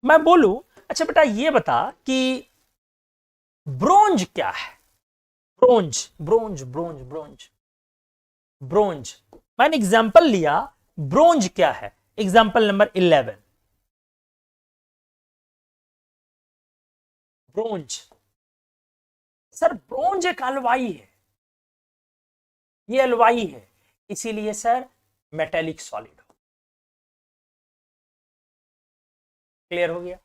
मैं बोलूं अच्छा बेटा ये बता कि ब्रोंज क्या है? Bronze bronze bronze bronze bronze, मैंने एग्जांपल लिया, ब्रोंज क्या है? Example number 11, bronze. Sir bronze एक अलवाई है, ये अलवाई है, इसीलिए सर मेटेलिक सॉलिड हो। क्लियर हो गया?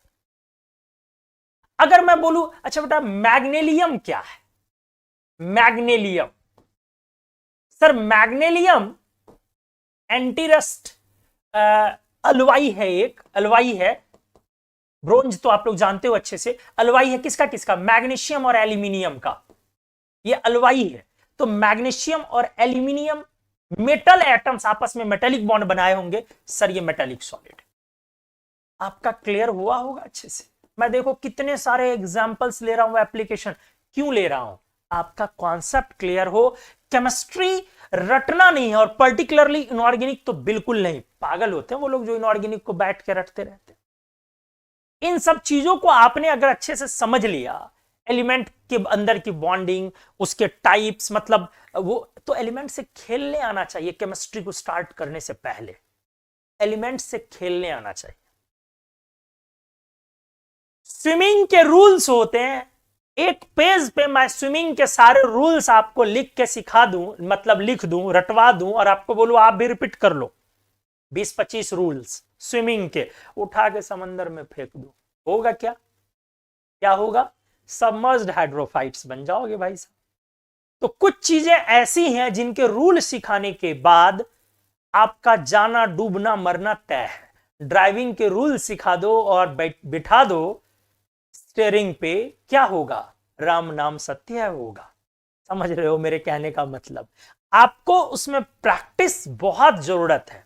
अगर मैं बोलूं अच्छा बेटा मैग्नेलियम क्या है? मैग्नेलियम, सर मैग्नेलियम एंटीरस्ट अलवाई है, एक अलवाई है। ब्रोंज तो आप लोग जानते हो अच्छे से, अलवाई है किसका किसका? मैग्नीशियम और एल्यूमिनियम का, ये अलवाई है। तो मैग्नीशियम और एल्यूमिनियम मेटल एटम्स आपस में मेटेलिक बॉन्ड बनाए होंगे, सर ये मेटेलिक सॉलिड। आपका क्लियर हुआ होगा अच्छे से? मैं देखो कितने सारे एग्जांपल्स ले रहा हूं, एप्लीकेशन क्यों ले रहा हूं? आपका कॉन्सेप्ट क्लियर हो। केमिस्ट्री रटना नहीं है, और पर्टिकुलरली इनऑर्गेनिक तो बिल्कुल नहीं। पागल होते हैं वो लोग जो इनऑर्गेनिक को बैठ के रटते रहते हैं। इन सब चीजों को आपने अगर अच्छे से समझ लिया, एलिमेंट के अंदर की बॉन्डिंग, उसके टाइप्स, मतलब वो तो एलिमेंट से खेलने आना चाहिए। केमिस्ट्री को स्टार्ट करने से पहले एलिमेंट से खेलने आना चाहिए। स्विमिंग के रूल्स होते हैं, एक पेज पे मैं स्विमिंग के सारे रूल्स आपको लिख के सिखा दूं, मतलब लिख दूं, रटवा दूं, और आपको बोलूं आप भी रिपीट कर लो। 20-25 रूल्स स्विमिंग के उठा के समंदर में फेंक दूं, होगा क्या? क्या होगा? सबमर्ज्ड हाइड्रोफाइट्स बन जाओगे भाई साहब। तो कुछ चीजें ऐसी हैं जिनके रूल सिखाने के बाद आपका जाना डूबना मरना तय है। ड्राइविंग के रूल सिखा दो और बिठा दो स्टीयरिंग पे, क्या होगा? राम नाम सत्य होगा। समझ रहे हो मेरे कहने का मतलब? आपको उसमें प्रैक्टिस बहुत जरूरत है।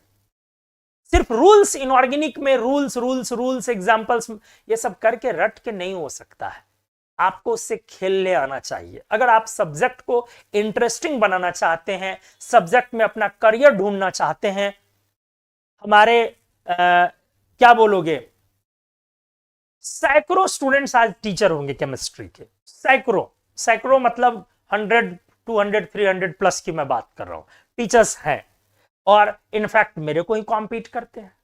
सिर्फ रूल्स, इनऑर्गेनिक में रूल्स रूल्स रूल्स एग्जांपल्स ये सब करके रट के नहीं हो सकता है। आपको उससे खेलने आना चाहिए। अगर आप सब्जेक्ट को इंटरेस्टिंग बनाना चाहते हैं, सब्जेक्ट में अपना करियर ढूंढना चाहते हैं, हमारे क्या बोलोगे, सैकड़ों स्टूडेंट्स आज टीचर होंगे केमिस्ट्री के, सैकड़ों मतलब 100 200 300 प्लस की मैं बात कर रहा हूं, टीचर्स हैं और इनफैक्ट मेरे को ही कॉम्पीट करते हैं।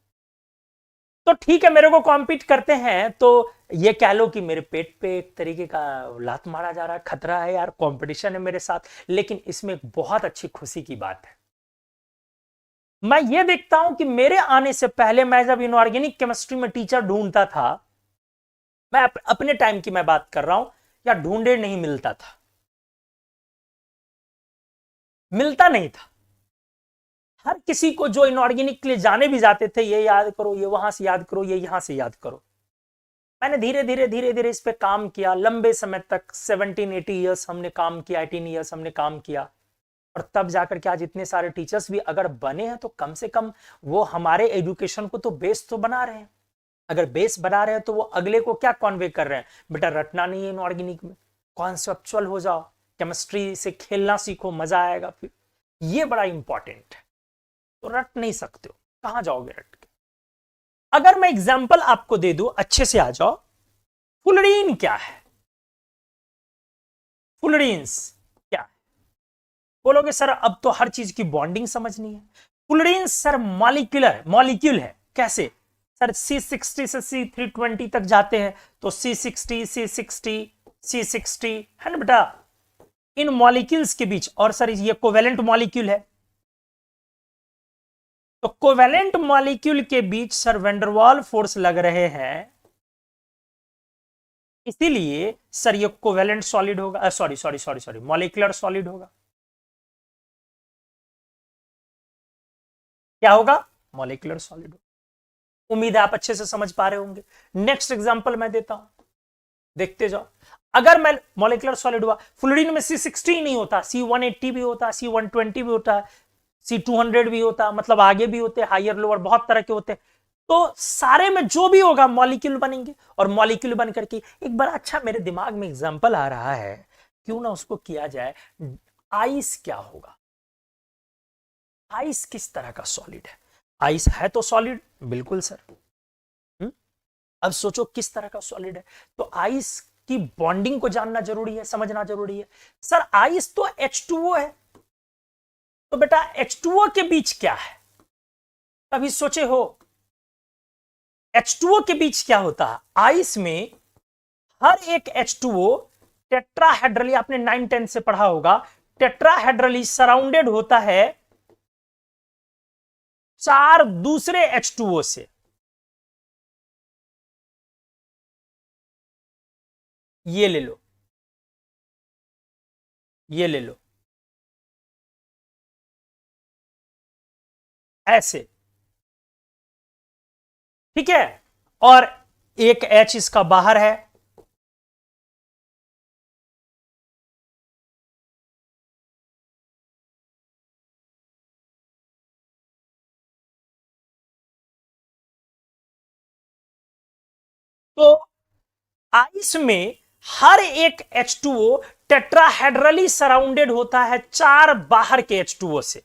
तो ठीक है, मेरे को कॉम्पीट करते हैं तो ये कह लो कि मेरे पेट पे एक तरीके का लात मारा जा रहा है, खतरा है यार, कंपटीशन है मेरे साथ। लेकिन इसमें एक बहुत अच्छी खुशी की बात है, मैं ये देखता हूं कि मेरे आने से पहले मैं जब इनऑर्गेनिक केमिस्ट्री में टीचर ढूंढता था, मैं अपने टाइम की मैं बात कर रहा हूं, या ढूंढे नहीं मिलता था, मिलता नहीं था। हर किसी को जो इनऑर्गेनिक के लिए जाने भी जाते थे, ये याद करो, ये वहां से याद करो, ये यहां से याद करो। मैंने धीरे धीरे इस पे काम किया, लंबे समय तक 17-18 ईयर्स हमने काम किया, 18 ईयर्स हमने काम किया, और तब जाकर के आज इतने सारे टीचर्स भी अगर बने हैं तो कम से कम वो हमारे एजुकेशन को तो बेस तो बना रहे हैं। अगर बेस बना रहे हैं तो वो अगले को क्या कॉन्वे कर रहे हैं, बेटा रटना नहीं है इनऑर्गेनिक में, कॉन्सेप्चुअल हो जाओ, केमिस्ट्री से खेलना सीखो, मजा आएगा। फिर ये बड़ा इंपॉर्टेंट है। तो रट नहीं सकते हो, कहां जाओगे रट के? अगर मैं एग्जाम्पल आपको दे दूं, अच्छे से आ जाओ। फुलरीन क्या है? फुलरीन्स क्या है? बोलोगे सर अब तो हर चीज की बॉन्डिंग समझनी है। फुलरीन्स सर मॉलिक्यूल है। कैसे सर? C60 से C320 तक जाते हैं, तो C60 C60 है ना बेटा, इन मॉलिक्यूल्स के बीच। और सर ये कोवेलेंट मॉलिक्यूल है, तो कोवेलेंट मॉलिक्यूल के बीच सर वेंडरवाल फोर्स लग रहे हैं, इसीलिए सर ये कोवेलेंट सॉलिड होगा, सॉरी मॉलिक्यूलर सॉलिड होगा। क्या होगा? मॉलिक्यूलर सॉलिड होगा। उम्मीद है आप अच्छे से समझ पा रहे होंगे। नेक्स्ट एग्जांपल मैं देता हूं, देखते जाओ। अगर मैं मॉलिक्यूलर सॉलिड हुआ, फ्लोरीन में C60 नहीं होता, C180 भी होता, C120 भी होता, C200 भी होता, मतलब आगे भी होते, हायर लोअर बहुत तरह के होते। तो सारे में जो भी होगा मॉलिक्यूल बनेंगे, और मॉलिक्यूल बन करके एक बड़ा अच्छा मेरे दिमाग में एग्जांपल आ रहा है, क्यों ना उसको किया जाए। आइस क्या होगा? आइस किस तरह का सॉलिड है? आइस है तो सॉलिड, बिल्कुल सर। अब सोचो किस तरह का सॉलिड है। तो आइस की बॉन्डिंग को जानना जरूरी है, समझना जरूरी है। सर आइस तो H2O है, तो बेटा H2O के बीच क्या है? कभी सोचे हो H2O के बीच क्या होता है? आइस में हर एक H2O टेट्राहेड्रली, आपने 9-10 से पढ़ा होगा, टेट्राहेड्रली सराउंडेड होता है 4 दूसरे H2O से। ये ले लो, ये ले लो, ऐसे, ठीक है। और एक H इसका बाहर है, तो आइस में हर एक H2O टेट्राहेड्रली सराउंडेड होता है 4 बाहर के H2O से।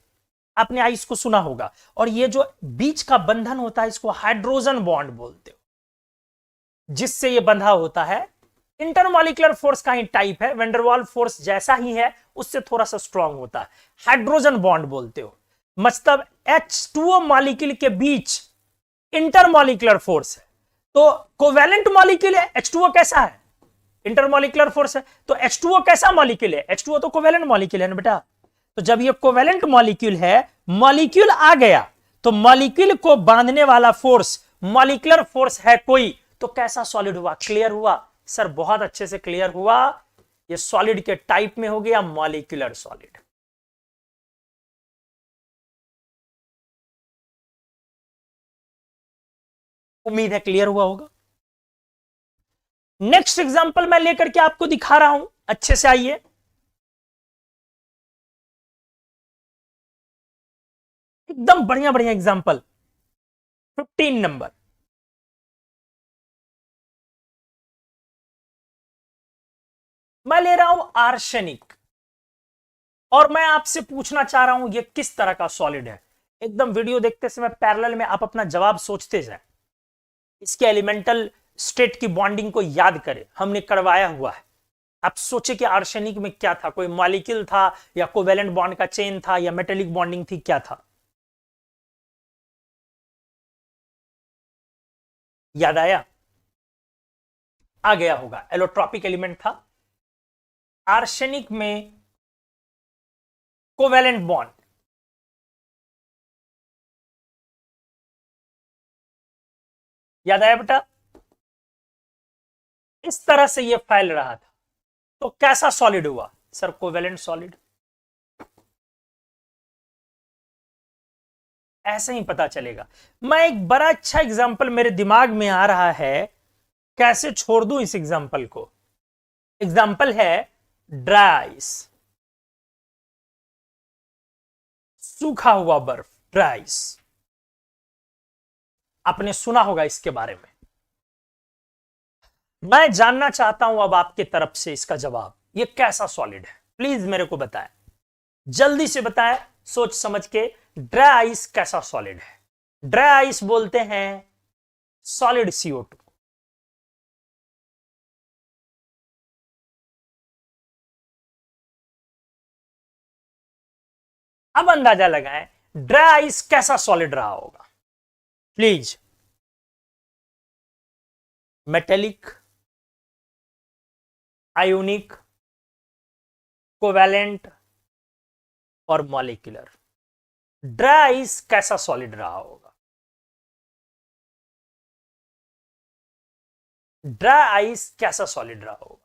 आपने आइस को सुना होगा। और ये जो बीच का बंधन होता है, इसको हाइड्रोजन बॉन्ड बोलते हो, जिससे ये बंधा होता है। इंटरमॉलिक्यूलर फोर्स का ही टाइप है, वेंडरवाल फोर्स जैसा ही है, उससे थोड़ा सा स्ट्रांग होता है, हाइड्रोजन बॉन्ड बोलते हो। मतलब H2O मॉलिक्यूल के बीच इंटरमॉलिक्यूलर फोर्स है। तो कोवेलेंट मॉलिक्यूल है, H2O कैसा है? इंटरमॉलिक्यूलर फोर्स है। तो H2O कैसा मॉलिक्यूल है? H2O तो कोवेलेंट मॉलिक्यूल है ना बेटा। तो जब ये कोवेलेंट मॉलिक्यूल है, मॉलिक्यूल आ गया, तो मॉलिक्यूल को बांधने वाला फोर्स मॉलिक्यूलर फोर्स है कोई, तो कैसा सॉलिड हुआ? क्लियर हुआ? सर बहुत अच्छे से क्लियर हुआ, ये सॉलिड के टाइप में हो गया मॉलिक्यूलर सॉलिड। उम्मीद है क्लियर हुआ होगा। नेक्स्ट एग्जांपल मैं लेकर के आपको दिखा रहा हूं, अच्छे से आइए। एकदम बढ़िया बढ़िया एग्जांपल। 15 नंबर, मैं ले रहा हूं आर्सेनिक, और मैं आपसे पूछना चाह रहा हूं ये किस तरह का सॉलिड है। एकदम वीडियो देखते समय पैरेलल में आप अपना जवाब सोचते जाएं, इसके एलिमेंटल स्टेट की बॉन्डिंग को याद करें, हमने करवाया हुआ है। आप सोचे कि आर्सेनिक में क्या था, कोई मॉलिक्यूल था या कोवेलेंट बॉन्ड का चेन था या मेटेलिक बॉन्डिंग थी, क्या था? याद आया? आ गया होगा, एलोट्रॉपिक एलिमेंट था। आर्सेनिक में कोवेलेंट बॉन्ड, याद आया बेटा? इस तरह से ये फैल रहा था, तो कैसा सॉलिड हुआ? Sir covalent solid. ऐसे ही पता चलेगा। मैं एक बड़ा अच्छा एग्जांपल मेरे दिमाग में आ रहा है, कैसे छोड़ दूं इस एग्जांपल को। एग्जांपल है ड्राई आइस, सूखा हुआ बर्फ, ड्राई आइस। आपने सुना होगा इसके बारे में। मैं जानना चाहता हूं अब आपके तरफ से इसका जवाब, ये कैसा सॉलिड है, प्लीज मेरे को बताएं, जल्दी से बताएं, सोच समझ के। ड्राई आइस कैसा सॉलिड है? ड्राई आइस बोलते हैं सॉलिड CO2। अब अंदाजा लगाएं ड्राई आइस कैसा सॉलिड रहा होगा, प्लीज। मेटेलिक, आयोनिक, कोवेलेंट और मॉलिक्यूलर। ड्राई आइस कैसा सॉलिड रहा होगा? ड्राई आइस कैसा सॉलिड रहा होगा?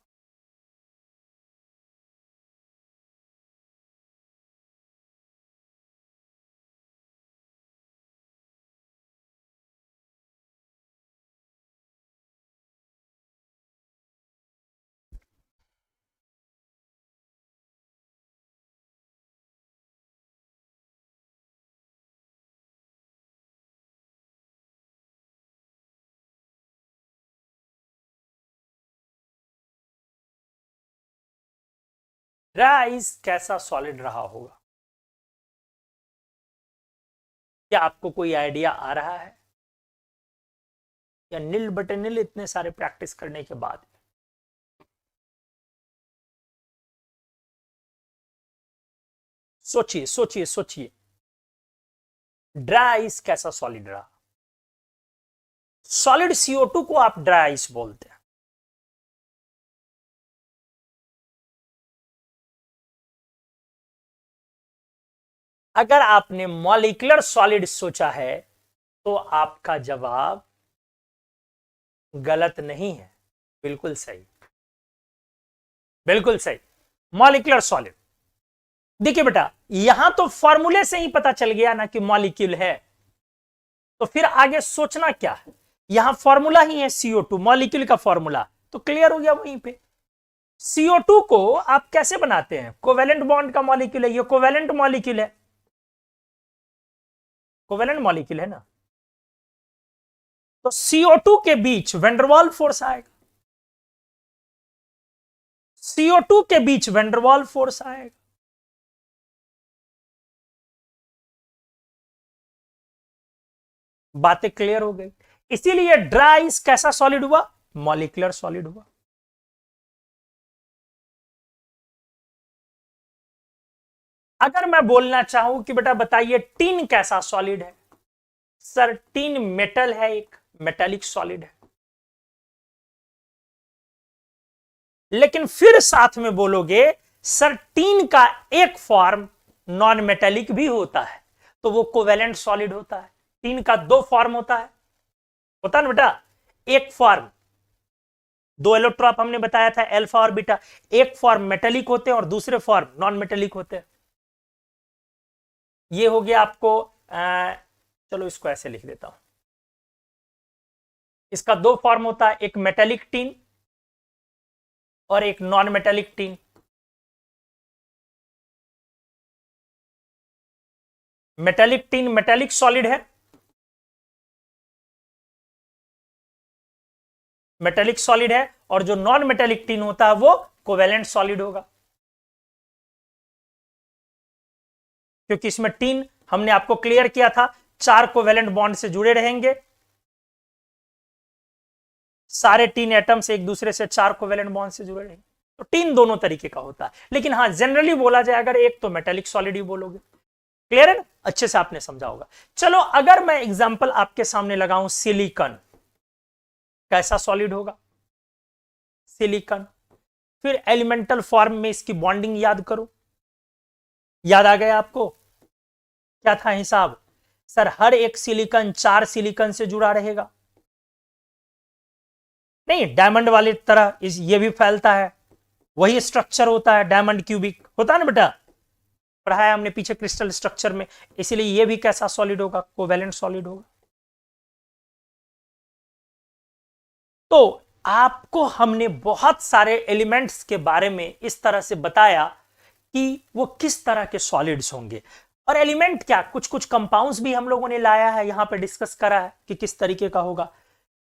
ड्राई आइस कैसा सॉलिड रहा होगा? क्या आपको कोई आइडिया आ रहा है, या नील बटे नील इतने सारे प्रैक्टिस करने के बाद? सोचिए सोचिए सोचिए, ड्राई आइस कैसा सॉलिड रहा? सॉलिड CO2 को आप ड्राई आइस बोलते हैं। अगर आपने मॉलिक्यूलर सॉलिड सोचा है तो आपका जवाब गलत नहीं है, बिल्कुल सही, बिल्कुल सही। Molecular solid. देखिए बेटा, यहां तो फॉर्मूले से ही पता चल गया ना कि मॉलिक्यूल है, तो फिर आगे सोचना क्या है? यहां फॉर्मूला ही है CO2, मॉलिक्यूल का फॉर्मूला, तो क्लियर हो गया वहीं पे। CO2 को आप कैसे बनाते हैं? कोवेलेंट बॉन्ड का मॉलिक्यूल है, ये कोवेलेंट मॉलिक्यूल है, कोवेलेंट मॉलिक्यूल है ना, तो CO2 के बीच वेंडरवाल फोर्स आएगा, CO2 के बीच वेंडरवाल फोर्स आएगा। बातें क्लियर हो गई। इसीलिए ड्राई आइस कैसा सॉलिड हुआ? मॉलिक्यूलर सॉलिड हुआ। अगर मैं बोलना चाहूं कि बेटा बताइए टीन कैसा सॉलिड है, सर टीन मेटल है, एक मेटालिक सॉलिड है। लेकिन फिर साथ में बोलोगे सर टीन का एक फॉर्म नॉन मेटालिक भी होता है, तो वो कोवेलेंट सॉलिड होता है। टीन का दो फॉर्म होता है ना बेटा, एक फॉर्म दो एलोट्रॉप हमने बताया था, अल्फा और बीटा। एक फॉर्म मेटेलिक होते हैं और दूसरे फॉर्म नॉन मेटेलिक होते हैं। ये हो गया आपको चलो इसको ऐसे लिख देता हूं। इसका दो फॉर्म होता है, एक मेटेलिक टीन और एक non metallic tin. Metallic tin metallic solid है, मेटेलिक सॉलिड है, और जो नॉन मेटेलिक टीन होता है वो कोवेलेंट सॉलिड होगा, क्योंकि इसमें टीन हमने आपको क्लियर किया था 4 कोवेलेंट बॉन्ड से जुड़े रहेंगे। सारे टीन एटम्स एक दूसरे से 4 कोवेलेंट बॉन्ड से जुड़े रहेंगे। तो टीन दोनों तरीके का होता है, लेकिन हाँ जनरली बोला जाए अगर एक तो मेटेलिक सॉलिड ही बोलोगे। क्लियर है ना? अच्छे से आपने समझा होगा। चलो अगर मैं एग्जांपल आपके सामने लगाऊं, सिलिकॉन कैसा सॉलिड होगा? सिलिकॉन। फिर एलिमेंटल फॉर्म में इसकी बॉन्डिंग याद करो। याद आ गया आपको? क्या था हिसाब? सर हर एक सिलिकॉन 4 सिलिकॉन से जुड़ा रहेगा। नहीं, डायमंड वाली तरह ये भी फैलता है, वही स्ट्रक्चर होता है, डायमंड क्यूबिक होता है ना बेटा, पढ़ाया हमने पीछे क्रिस्टल स्ट्रक्चर में। इसलिए ये भी कैसा सॉलिड होगा? कोवेलेंट सॉलिड होगा। तो आपको हमने बहुत सारे एलिमेंट्स के बारे में इस तरह से बताया कि वो किस तरह के सॉलिड्स होंगे, और एलिमेंट क्या, कुछ कुछ कंपाउंड्स भी हम लोगों ने लाया है यहां पे, डिस्कस करा है कि किस तरीके का होगा।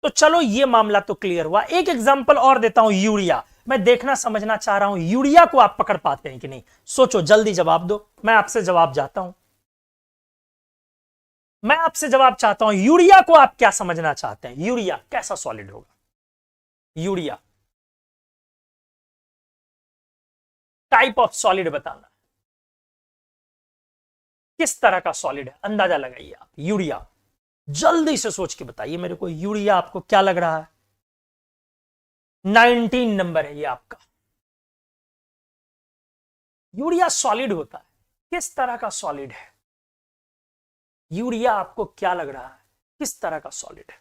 तो चलो ये मामला तो क्लियर हुआ। एक एग्जांपल और देता हूं, यूरिया। मैं देखना समझना चाह रहा हूं यूरिया को आप पकड़ पाते हैं कि नहीं। सोचो, जल्दी जवाब दो, मैं आपसे जवाब चाहता हूं। मैं आपसे जवाब चाहता हूं, यूरिया को आप क्या समझना चाहते हैं? यूरिया कैसा सॉलिड होगा? यूरिया टाइप ऑफ सॉलिड बताना, किस तरह का सॉलिड है, अंदाजा लगाइए आप। यूरिया जल्दी से सोच के बताइए मेरे को, यूरिया आपको क्या लग रहा है? 19 नंबर है ये आपका। यूरिया सॉलिड होता है, किस तरह का सॉलिड है? यूरिया आपको क्या लग रहा है, किस तरह का सॉलिड है?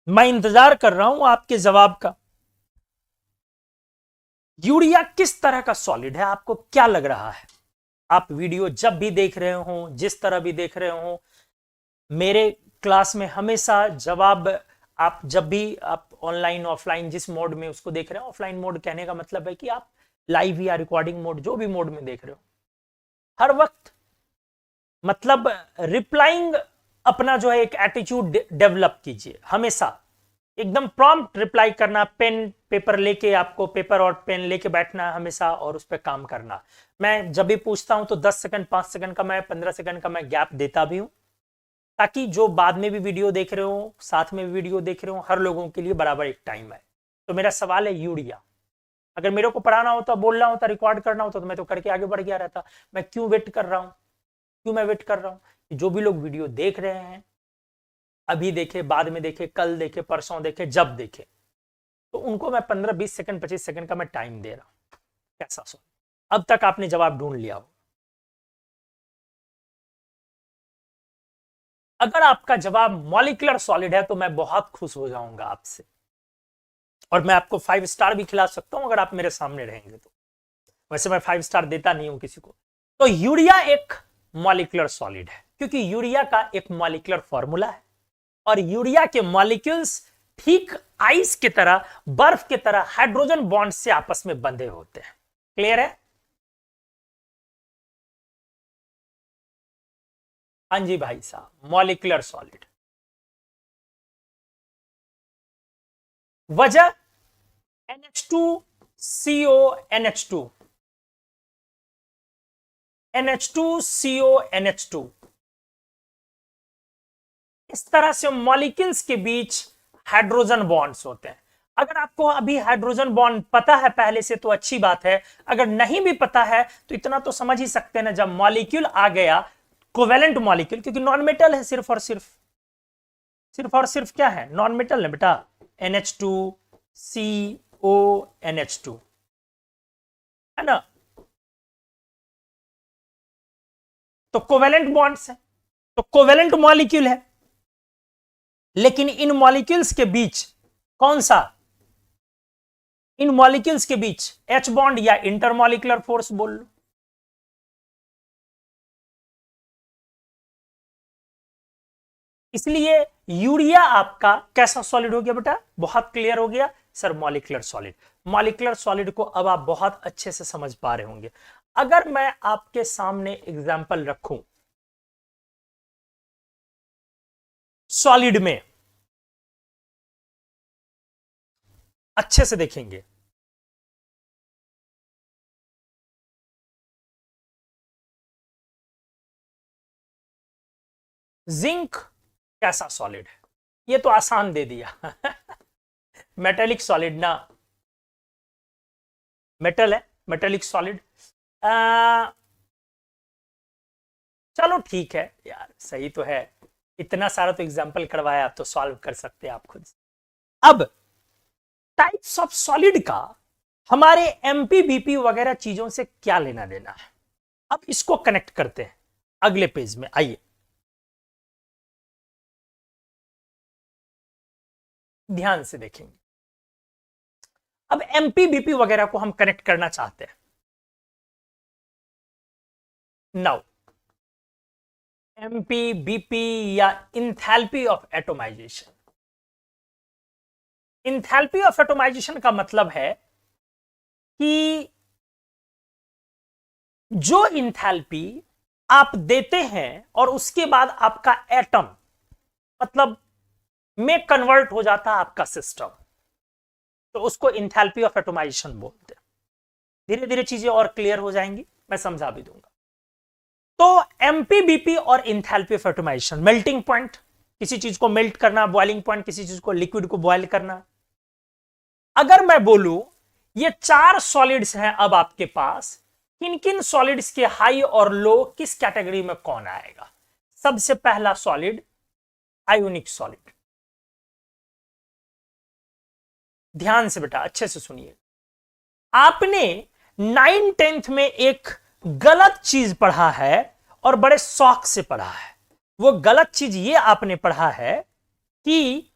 मैं इंतजार कर रहा हूं आपके जवाब का। यूरिया किस तरह का सॉलिड है, आपको क्या लग रहा है? आप वीडियो जब भी देख रहे हो, जिस तरह भी देख रहे हो, मेरे क्लास में हमेशा जवाब, आप जब भी आप ऑनलाइन ऑफलाइन जिस मोड में उसको देख रहे हो, ऑफलाइन मोड कहने का मतलब है कि आप लाइव या रिकॉर्डिंग मोड जो भी मोड में देख रहे हो, हर वक्त मतलब रिप्लाइंग अपना जो है एक एटीट्यूड डेवलप कीजिए। हमेशा एकदम प्रॉम्प्ट रिप्लाई करना, पेन पेपर लेके, आपको पेपर और पेन लेके बैठना हमेशा और उस पर काम करना। मैं जब भी पूछता हूं तो 10 सेकंड 5 सेकंड का मैं 15 सेकंड का मैं गैप देता भी हूं, ताकि जो बाद में भी वीडियो देख रहे हो, साथ में भी वीडियो देख रहे हो, हर लोगों के लिए बराबर एक टाइम है। तो मेरा सवाल है यूरिया, अगर मेरे को पढ़ाना होता, बोलना होता, रिकॉर्ड करना होता तो मैं तो करके आगे बढ़ गया रहता। मैं क्यों वेट कर रहा हूं? क्यों मैं वेट कर रहा हूं कि जो भी लोग वीडियो देख रहे हैं, अभी देखे, बाद में देखे, कल देखे, परसों देखे, जब देखे, तो उनको मैं 15 20 सेकंड 25 सेकंड का मैं टाइम दे रहा हूं। कैसा सो? अब तक आपने जवाब ढूंढ लिया हो। अगर आपका जवाब मॉलिक्यूलर सॉलिड है तो मैं बहुत खुश हो जाऊंगा आपसे, और मैं आपको 5 स्टार भी खिला सकता हूं अगर आप मेरे सामने रहेंगे तो। वैसे मैं 5 स्टार देता नहीं हूं किसी को। तो यूरिया एक मॉलिक्यूलर सॉलिड है, क्योंकि यूरिया का एक मॉलिक्यूलर फॉर्मूला है, और यूरिया के मॉलिक्यूल्स ठीक आइस की तरह, बर्फ की तरह हाइड्रोजन बॉन्ड से आपस में बंधे होते हैं। क्लियर है? हाँ जी भाई साहब, मॉलिक्यूलर सॉलिड। वजह NH2CO NH2, NH2CO NH2, इस तरह से मॉलिक्यूल्स के बीच हाइड्रोजन बॉन्ड्स होते हैं। अगर आपको अभी हाइड्रोजन बॉन्ड पता है पहले से तो अच्छी बात है, अगर नहीं भी पता है तो इतना तो समझ ही सकते हैं ना, जब मॉलिक्यूल आ गया, कोवेलेंट मॉलिक्यूल, क्योंकि नॉन मेटल है, सिर्फ और सिर्फ क्या है? नॉन मेटल है बेटा, NH2CO NH2, है ना? तो कोवेलेंट बॉन्ड्स है, तो कोवेलेंट मॉलिक्यूल है। लेकिन इन मॉलिक्यूल्स के बीच कौन सा, इन मॉलिक्यूल्स के बीच H बॉन्ड या इंटरमॉलिक्यूलर फोर्स बोल लो। इसलिए यूरिया आपका कैसा सॉलिड हो गया बेटा, बहुत क्लियर हो गया sir, molecular solid. Molecular solid को अब आप बहुत अच्छे से समझ पा रहे होंगे। अगर मैं आपके सामने एग्जांपल रखूं सॉलिड में, अच्छे से देखेंगे, जिंक कैसा सॉलिड है, ये तो आसान दे दिया मेटेलिक सॉलिड ना, मेटल है, मेटेलिक सॉलिड। चलो ठीक है यार, सही तो है, इतना सारा तो एग्जांपल करवाया, आप तो सॉल्व कर सकते हैं आप खुद। अब टाइप्स ऑफ सॉलिड का हमारे एमपीबीपी वगैरह चीजों से क्या लेना देना है, अब इसको कनेक्ट करते हैं अगले पेज में। आइए ध्यान से देखेंगे। अब एमपीबीपी वगैरह को हम कनेक्ट करना चाहते हैं। नाउ एमपीबीपी या enthalpy of atomisation, enthalpy of atomisation का मतलब है कि जो इंथैल्पी आप देते हैं और उसके बाद आपका एटम मतलब में कन्वर्ट हो जाता है आपका सिस्टम, तो उसको इंथैल्पी ऑफ एटोमाइजेशन बोलते हैं। धीरे धीरे चीजें और क्लियर हो जाएंगी, मैं समझा भी दूंगा। तो एमपीबीपी और enthalpy of atomisation, melting point, किसी चीज को मेल्ट करना, बॉइलिंग पॉइंट, किसी चीज को लिक्विड को बॉयल करना। अगर मैं बोलूं ये चार सॉलिड्स हैं अब आपके पास, किन किन सॉलिड्स के हाई और लो किस कैटेगरी में कौन आएगा? सबसे पहला सॉलिड आयोनिक सॉलिड। ध्यान से बेटा अच्छे से सुनिए, आपने 9th-10th में एक गलत चीज पढ़ा है और बड़े शौक से पढ़ा है। वो गलत चीज ये आपने पढ़ा है कि,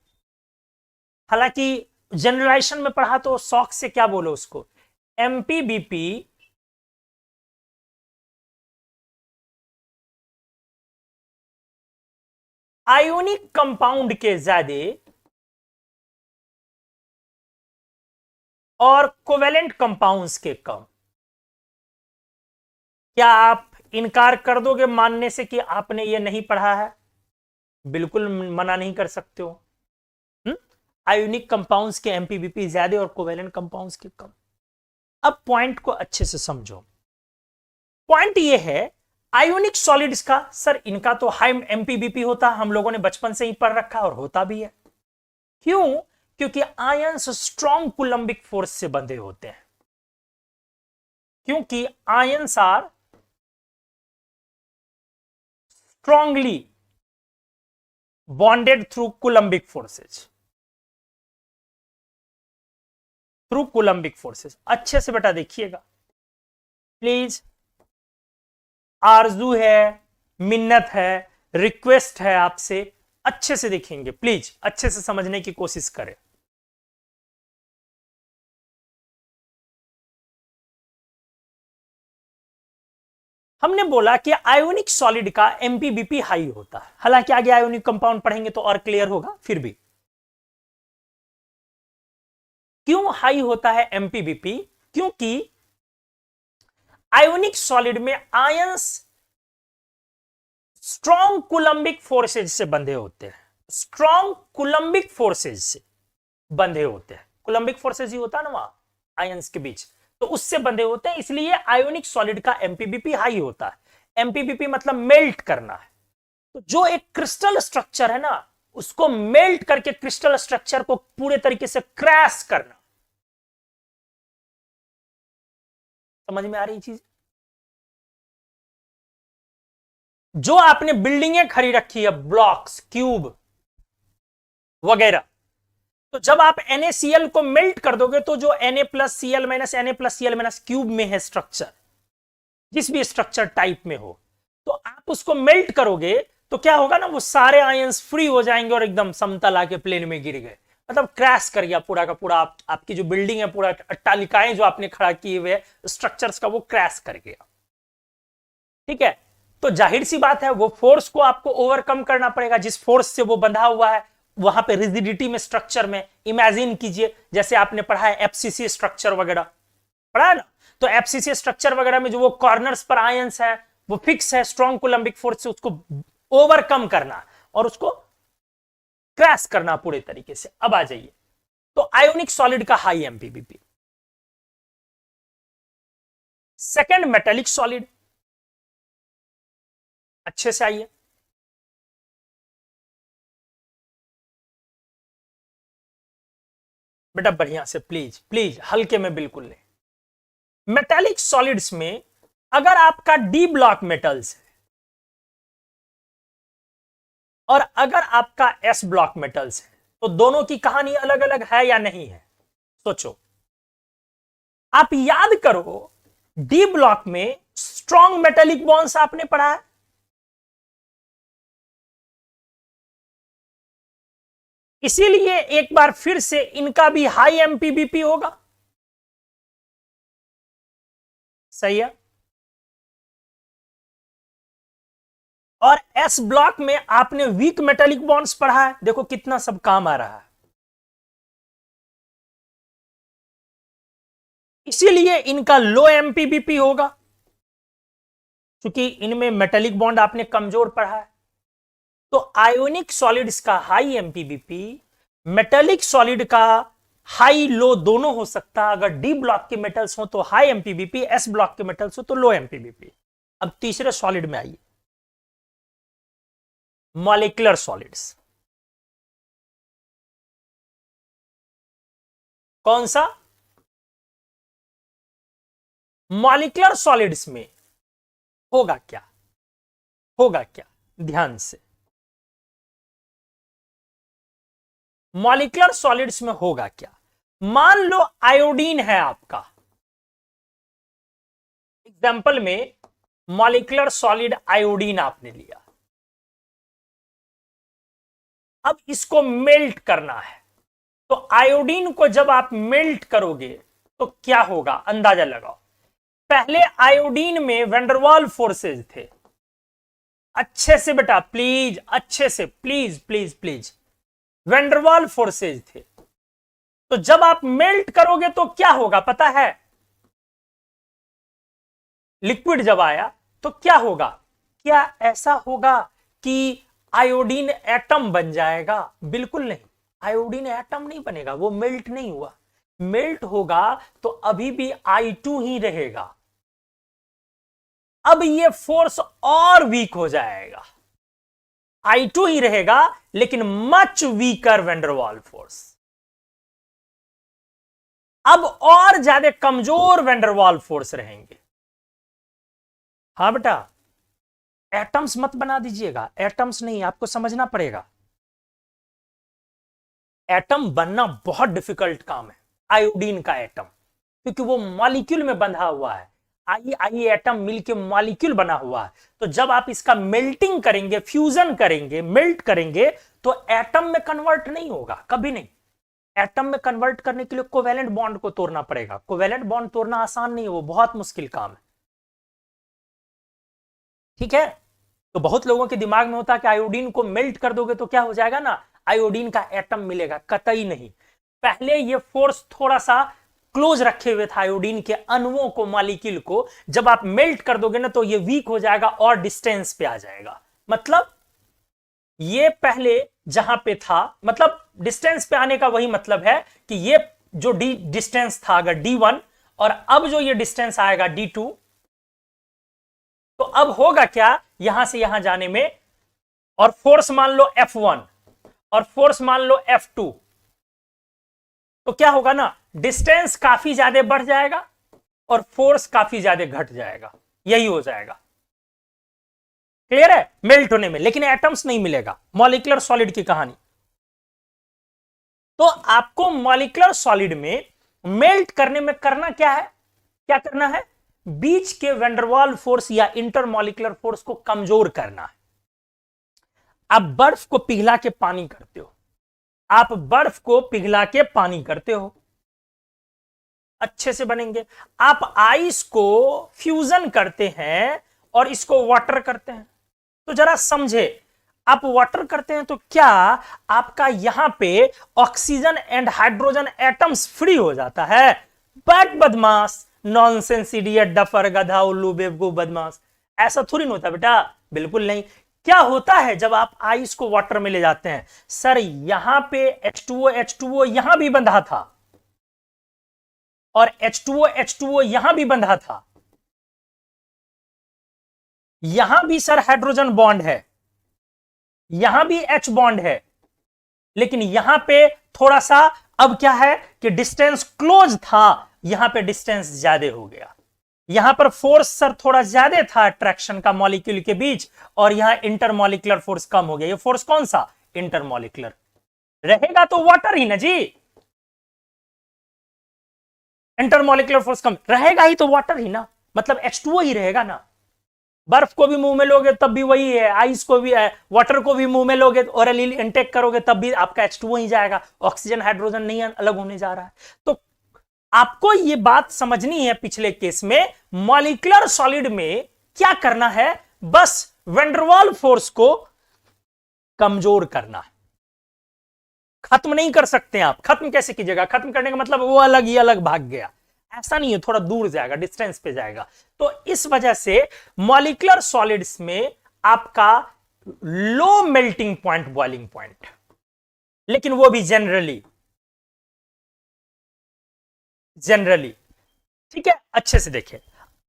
हालांकि जनरलाइजेशन में पढ़ा तो शौक से क्या बोलो उसको, एमपीबीपी आयोनिक कंपाउंड के ज्यादा और कोवेलेंट कंपाउंड्स के कम। क्या आप इनकार कर दोगे मानने से कि आपने ये नहीं पढ़ा है? बिल्कुल मना नहीं कर सकते हो। आयोनिक कंपाउंड्स के एमपीबीपी ज्यादा और कोवेलेंट कंपाउंड्स के कम। अब पॉइंट को अच्छे से समझो। पॉइंट ये है आयोनिक सॉलिड्स का, सर इनका तो हाई एमपीबीपी होता, हम लोगों ने बचपन से ही पढ़ रखा और होता भी है। क्यों? क्योंकि आयंस स्ट्रॉन्ग कुलंबिक फोर्स से बंधे होते हैं, क्योंकि ions are strongly bonded through coulombic forces, through coulombic forces. अच्छे से बेटा देखिएगा प्लीज, आरजू है, मिन्नत है, रिक्वेस्ट है आपसे, अच्छे से देखेंगे प्लीज, अच्छे से समझने की कोशिश करें। हमने बोला कि आयोनिक सॉलिड का एमपीबीपी हाई होता है, हालांकि आगे आयोनिक कंपाउंड पढ़ेंगे तो और क्लियर होगा, फिर भी क्यों हाई होता है एमपीबीपी? क्योंकि आयोनिक सॉलिड में आयंस स्ट्रॉन्ग कुलंबिक फोर्सेज से बंधे होते हैं, स्ट्रॉन्ग कुलंबिक फोर्सेज से बंधे होते हैं। कुलंबिक फोर्सेज ही होता है ना वहां आयंस के बीच, तो उससे बंधे होते हैं, इसलिए आयोनिक सॉलिड का एमपीबीपी हाई होता है। एमपीबीपी मतलब मेल्ट करना है, तो जो एक क्रिस्टल स्ट्रक्चर है ना, उसको मेल्ट करके क्रिस्टल स्ट्रक्चर को पूरे तरीके से क्रैश करना। समझ में आ रही चीज? जो आपने बिल्डिंगें खरीद रखी है, ब्लॉक्स, क्यूब वगैरह, तो जब आप NaCl को मेल्ट कर दोगे तो जो Na+Cl Na+Cl क्यूब में है स्ट्रक्चर, जिस भी स्ट्रक्चर टाइप में हो, तो आप उसको मेल्ट करोगे तो क्या होगा ना, वो सारे आयंस फ्री हो जाएंगे और एकदम समतल आके प्लेन में गिर गए, मतलब क्रैश कर गया पूरा का पूरा। आपकी जो बिल्डिंग है, पूरा अट्टालिकाएं जो आपने खड़ा किए हुए स्ट्रक्चर्स का, वो क्रैश कर गया। ठीक है, तो जाहिर सी बात है वो फोर्स को आपको ओवरकम करना पड़ेगा, जिस फोर्स से वो बंधा हुआ है वहां पे रिजिडिटी में, स्ट्रक्चर में। इमेजिन कीजिए जैसे आपने पढ़ा है एफसीसी स्ट्रक्चर वगैरह, पढ़ा है ना, तो एफसीसी स्ट्रक्चर वगैरह में जो वो कॉर्नर्स पर आयंस है वो फिक्स है, स्ट्रॉन्ग कोलम्बिक फोर्स से उसको ओवरकम करना और उसको क्रैश करना पूरे तरीके से। अब आ जाइए, तो आयोनिक सॉलिड का हाई एमपीबीपी। सेकंड मेटेलिक सॉलिड, अच्छे से आइए, बेटा बढ़िया से, प्लीज प्लीज, हल्के में बिल्कुल नहीं। मेटेलिक सॉलिड्स में अगर आपका डी ब्लॉक मेटल्स है और अगर आपका एस ब्लॉक मेटल्स है, तो दोनों की कहानी अलग अलग है या नहीं है? सोचो, आप याद करो, डी ब्लॉक में स्ट्रॉन्ग मेटेलिक बॉन्ड्स आपने पढ़ा है, इसीलिए एक बार फिर से इनका भी हाई एमपीबीपी होगा। सही है। और एस ब्लॉक में आपने वीक मेटेलिक बॉन्ड्स पढ़ा है, देखो कितना सब काम आ रहा है। इसीलिए इनका लो एमपीबीपी होगा, क्योंकि इनमें मेटेलिक बॉन्ड आपने कमजोर पढ़ा है। तो आयोनिक सॉलिड्स का हाई एमपीबीपी, मेटेलिक सॉलिड का हाई लो दोनों हो सकता है। अगर डी ब्लॉक के मेटल्स हो तो हाई एमपीबीपी, एस ब्लॉक के मेटल्स हो तो लो एमपीबीपी। अब तीसरे सॉलिड में आइए, मॉलिक्यूलर सॉलिड्स। कौन सा? मॉलिक्यूलर सॉलिड्स में होगा क्या, होगा क्या, ध्यान से, मॉलिक्यूलर सॉलिड्स में होगा क्या। मान लो आयोडीन है आपका, एग्जाम्पल में मॉलिक्यूलर सॉलिड आयोडीन आपने लिया, अब इसको मेल्ट करना है। तो आयोडीन को जब आप मेल्ट करोगे तो क्या होगा, अंदाजा लगाओ। पहले आयोडीन में वैंडरवाल फोर्सेज थे, अच्छे से बेटा प्लीज, अच्छे से, प्लीज प्लीज प्लीज, वैंडरवाल फोर्सेज थे। तो जब आप मेल्ट करोगे तो क्या होगा पता है, लिक्विड जब आया तो क्या होगा, क्या ऐसा होगा कि आयोडीन एटम बन जाएगा? बिल्कुल नहीं, आयोडीन एटम नहीं बनेगा, वो मेल्ट नहीं हुआ। मेल्ट होगा तो अभी भी I2 ही रहेगा। अब ये फोर्स और वीक हो जाएगा, I2 ही रहेगा लेकिन मच वीकर वैंडरवाल फोर्स। अब और ज्यादा कमजोर वैंडरवाल फोर्स रहेंगे। हाँ बेटा, एटम्स मत बना दीजिएगा, एटम्स नहीं, आपको समझना पड़ेगा। एटम बनना बहुत डिफिकल्ट काम है, आयोडीन का एटम, क्योंकि वो मॉलिक्यूल में बंधा हुआ है। आई एटम मिलके मॉलिक्यूल बना हुआ है। तो जब आप इसका मेल्टिंग करेंगे, फ्यूजन करेंगे, मेल्ट करेंगे, तो एटम में कन्वर्ट नहीं होगा, कभी नहीं। एटम में कन्वर्ट करने के लिए कोवेलेंट बॉन्ड को तोड़ना पड़ेगा। कोवेलेंट बॉन्ड तोड़ना आसान नहीं है, वो बहुत मुश्किल काम है। ठीक है, तो बहुत लोगों के दिमाग में होता है कि आयोडीन को मेल्ट कर दोगे तो क्या हो जाएगा ना, आयोडीन का एटम मिलेगा। कतई नहीं, पहले ये फोर्स थोड़ा सा क्लोज रखे हुए था आयोडीन के अणुओं को, मॉलिक्यूल को। जब आप मेल्ट कर दोगे ना तो ये वीक हो जाएगा और डिस्टेंस पे आ जाएगा। मतलब ये पहले जहां पे था, मतलब डिस्टेंस पे आने का वही मतलब है कि ये जो डी डिस्टेंस था अगर D1, और अब जो ये डिस्टेंस आएगा D2, तो अब होगा क्या, यहां से यहां जाने में, और फोर्स मान लो F1 और फोर्स मान लो F2, तो क्या होगा ना, डिस्टेंस काफी ज्यादा बढ़ जाएगा और फोर्स काफी ज्यादा घट जाएगा। यही हो जाएगा, क्लियर है, मेल्ट होने में। लेकिन एटम्स नहीं मिलेगा, मॉलिक्यूलर सॉलिड की कहानी। तो आपको मॉलिक्यूलर सॉलिड में मेल्ट करने में करना क्या है, क्या करना है, बीच के वैंडरवाल फोर्स या इंटरमॉलिक्यूलर फोर्स को कमजोर करना है। आप बर्फ को पिघला के पानी करते हो, आप बर्फ को पिघला के पानी करते हो, अच्छे से बनेंगे। आप आइस को फ्यूजन करते हैं और इसको वाटर करते हैं, तो जरा समझे, आप वाटर करते हैं तो क्या आपका यहां पे oxygen and hydrogen atoms free हो जाता है? बट बदमाश, नॉनसेंस, इडियट, डफर, गधा, उल्लू, बेवकूफ, बदमाश, ऐसा थोड़ी नहीं होता बेटा, बिल्कुल नहीं। क्या होता है जब आप आइस को वाटर में ले जाते हैं? सर यहां पे H2O यहां भी बंधा था और H2O यहां भी बंधा था, यहां भी सर हाइड्रोजन बॉन्ड है, यहां भी H बॉन्ड है, लेकिन यहां पे थोड़ा सा अब क्या है कि डिस्टेंस क्लोज था, यहां पे डिस्टेंस ज्यादा हो गया। यहां पर फोर्स सर थोड़ा ज्यादा था अट्रैक्शन का मॉलिक्यूल के बीच, और यहां इंटरमॉलिक्यूलर फोर्स कम हो गया। ये फोर्स कौन सा? इंटरमॉलिक्यूलर। रहेगा तो वाटर ही ना जी, इंटरमॉलिक्यूलर फोर्स कम रहेगा ही तो वाटर ही ना, मतलब H2O ही रहेगा ना। बर्फ को भी मुंह में लोगे तब भी वही है, आइस को भी है, वाटर को भी मुंह में लोगे, ओरली इंटेक करोगे तब भी आपका H2O ही जाएगा, ऑक्सीजन हाइड्रोजन नहीं अलग होने जा रहा है। तो आपको ये बात समझनी है, पिछले केस में मॉलिक्यूलर सॉलिड में क्या करना है, बस वैन फोर्स को कमजोर करना है। खत्म नहीं कर सकते आप। खत्म कैसे कीजिएगा? खत्म करने का मतलब वो अलग ही अलग भाग गया, ऐसा नहीं है, थोड़ा दूर जाएगा, डिस्टेंस पे जाएगा। तो इस वजह से मॉलिक्यूलर सॉलिड्स में आपका low melting point, boiling point, लेकिन वो भी जनरली ठीक है, अच्छे से देखिए।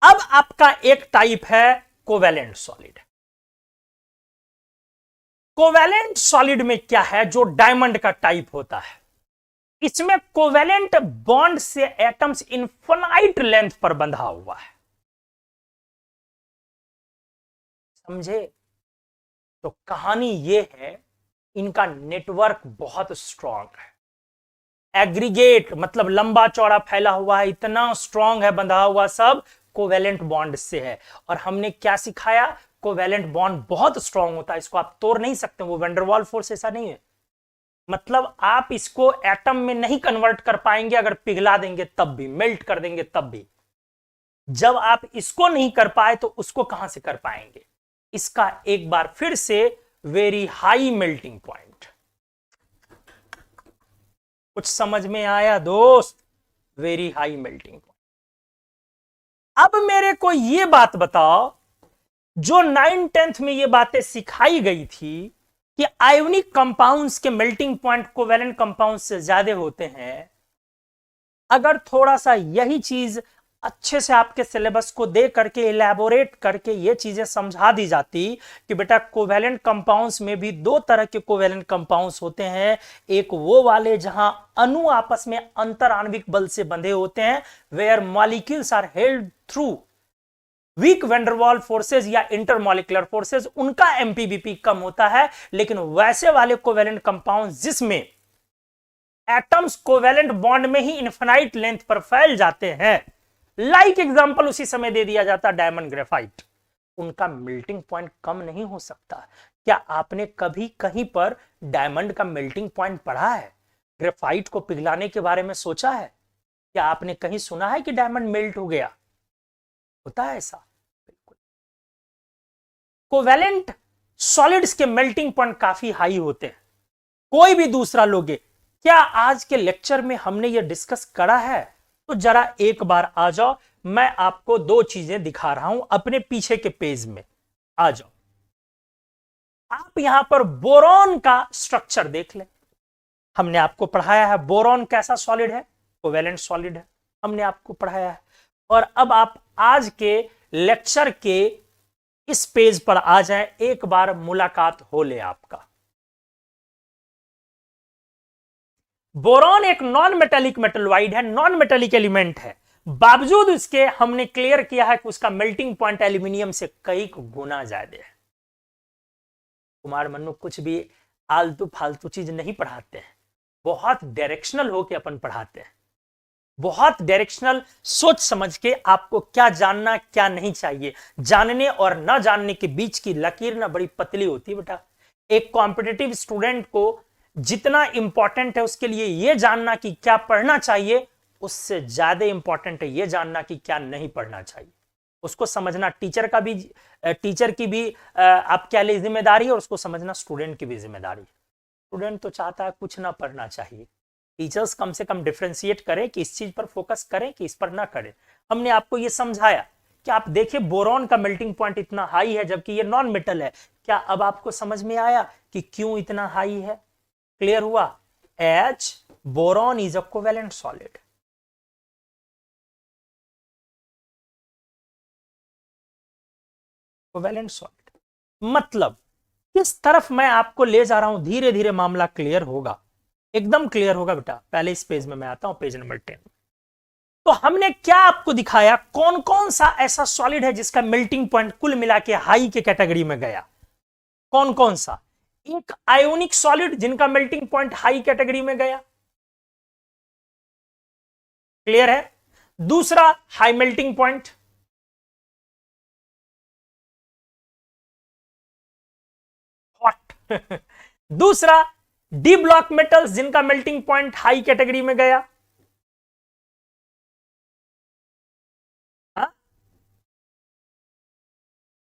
अब आपका एक टाइप है कोवैलेंट सॉलिड। कोवैलेंट सॉलिड में क्या है, जो डायमंड का टाइप होता है, इसमें कोवैलेंट बॉन्ड से एटम्स इनफिनाइट लेंथ पर बंधा हुआ है, समझे? तो कहानी यह है, इनका नेटवर्क बहुत स्ट्रांग है। एग्रीगेट मतलब लंबा चौड़ा फैला हुआ है, इतना स्ट्रांग है, बंधा हुआ सब कोवैलेंट बॉन्ड से है। और हमने क्या सिखाया? कोवैलेंट बॉन्ड बहुत स्ट्रांग होता है, इसको आप तोड़ नहीं सकते, वो वैन डर वाल्स फोर्स ऐसा नहीं है। मतलब आप इसको एटम में नहीं कन्वर्ट कर पाएंगे, अगर पिघला देंगे तब भी, मेल्ट कर देंगे तब भी। जब आप इसको नहीं कर पाए तो उसको कहां से कर पाएंगे? इसका एक बार फिर से वेरी हाई मेल्टिंग पॉइंट। कुछ समझ में आया दोस्त? Very high melting point. अब मेरे को यह बात बताओ, जो 9th-10th में ये बातें सिखाई गई थी कि आयोनिक कंपाउंड्स के मेल्टिंग पॉइंट कोवैलेंट कंपाउंड्स से ज्यादा होते हैं, अगर थोड़ा सा यही चीज अच्छे से आपके सिलेबस को दे करके इलैबोरेट करके ये चीजें समझा दी जाती कि बेटा कोवैलेंट कंपाउंड्स में भी दो तरह के कोवैलेंट कंपाउंड्स होते हैं, एक वो वाले जहां अणु आपस में अंतर आणविक बल से बंधे होते हैं, where molecules are held through weak van der Waals forces या इंटरमॉलिक्यूलर फोर्सेज, उनका एमपीबीपी कम होता है। लेकिन वैसे वाले कोवैलेंट कंपाउंड्स जिसमें एटम्स कोवैलेंट बॉन्ड में ही इनफिनाइट लेंथ पर फैल जाते हैं, लाइक एग्जांपल उसी समय दे दिया जाता डायमंड ग्रेफाइट, उनका मेल्टिंग पॉइंट कम नहीं हो सकता। क्या आपने कभी कहीं पर डायमंड का मेल्टिंग पॉइंट पढ़ा है? ग्रेफाइट को पिघलाने के बारे में सोचा है? क्या आपने कहीं सुना है कि डायमंड मेल्ट हो गया? होता है ऐसा? बिल्कुल। कोवैलेंट सॉलिड्स के मेल्टिंग पॉइंट काफी हाई होते हैं, कोई भी दूसरा लोगे। क्या आज के लेक्चर में हमने ये डिस्कस करा है? तो जरा एक बार आ जाओ, मैं आपको दो चीजें दिखा रहा हूं, अपने पीछे के पेज में आ जाओ। आप यहां पर बोरॉन का स्ट्रक्चर देख लें। हमने आपको पढ़ाया है बोरॉन कैसा सॉलिड है, कोवैलेंट सॉलिड है, हमने आपको पढ़ाया है। और अब आप आज के लेक्चर के इस पेज पर आ जाएं, एक बार मुलाकात हो ले आपका। बोरॉन एक नॉन मेटेलिक मेटलवाइड है, नॉन मेटेलिक एलिमेंट है, बावजूद इसके हमने क्लियर किया है कि उसका मेल्टिंग पॉइंट एल्यूमिनियम से कई गुना ज्यादा है। कुमार मन्नू कुछ भी आलतू फालतू चीज नहीं पढ़ाते हैं, बहुत डायरेक्शनल होके अपन पढ़ाते हैं, बहुत डायरेक्शनल सोच समझ के आपको क्या जानना क्या नहीं चाहिए। जानने और ना जानने के बीच की लकीर ना बड़ी पतली होती है बेटा। एक कॉम्पिटिटिव स्टूडेंट को जितना इंपॉर्टेंट है उसके लिए यह जानना कि क्या पढ़ना चाहिए, उससे ज्यादा इंपॉर्टेंट है यह जानना कि क्या नहीं पढ़ना चाहिए। उसको समझना टीचर की भी आप क्या लिए जिम्मेदारी है, और उसको समझना स्टूडेंट की भी जिम्मेदारी है। स्टूडेंट तो चाहता है कुछ ना पढ़ना चाहिए, टीचर्स कम से कम डिफरेंशिएट करें कि इस चीज पर फोकस करें कि इस पर ना करें। हमने आपको यह समझाया कि आप देखिए बोरॉन का मेल्टिंग पॉइंट इतना हाई है जबकि ये नॉन मेटल है। क्या अब आपको समझ में आया कि क्यों इतना हाई है? क्लियर हुआ? H boron is a covalent solid. Covalent solid मतलब किस तरफ मैं आपको ले जा रहा हूं, धीरे धीरे मामला क्लियर होगा, एकदम क्लियर होगा बेटा। पहले इस पेज में मैं आता हूं, पेज नंबर 10। तो हमने क्या आपको दिखाया, कौन कौन सा ऐसा सॉलिड है जिसका मेल्टिंग पॉइंट कुल मिला के हाई के कैटेगरी में गया? कौन कौन सा? एक आयोनिक सॉलिड जिनका मेल्टिंग पॉइंट हाई कैटेगरी में गया, क्लियर है? दूसरा हाई मेल्टिंग पॉइंट, हॉट। दूसरा डी ब्लॉक मेटल्स जिनका मेल्टिंग पॉइंट हाई कैटेगरी में गया,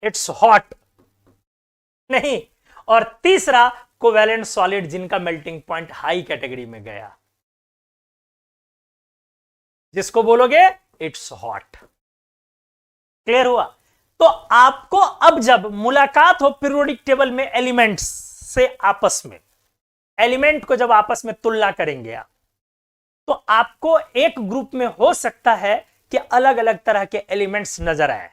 इट्स हॉट नहीं। और तीसरा कोवेलेंट सॉलिड जिनका मेल्टिंग पॉइंट हाई कैटेगरी में गया, जिसको बोलोगे इट्स हॉट। क्लियर हुआ? तो आपको अब जब मुलाकात हो पीरियोडिक टेबल में एलिमेंट्स से आपस में, एलिमेंट को जब आपस में तुलना करेंगे आप, तो आपको एक ग्रुप में हो सकता है कि अलग अलग तरह के एलिमेंट्स नजर आए,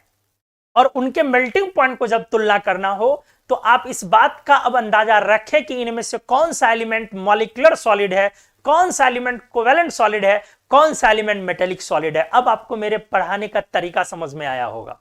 और उनके मेल्टिंग पॉइंट को जब तुलना करना हो तो आप इस बात का अब अंदाजा रखें कि इनमें से कौन सा एलिमेंट मॉलिक्यूलर सॉलिड है, कौन सा एलिमेंट कोवेलेंट सॉलिड है, कौन सा एलिमेंट मेटेलिक सॉलिड है। अब आपको मेरे पढ़ाने का तरीका समझ में आया होगा।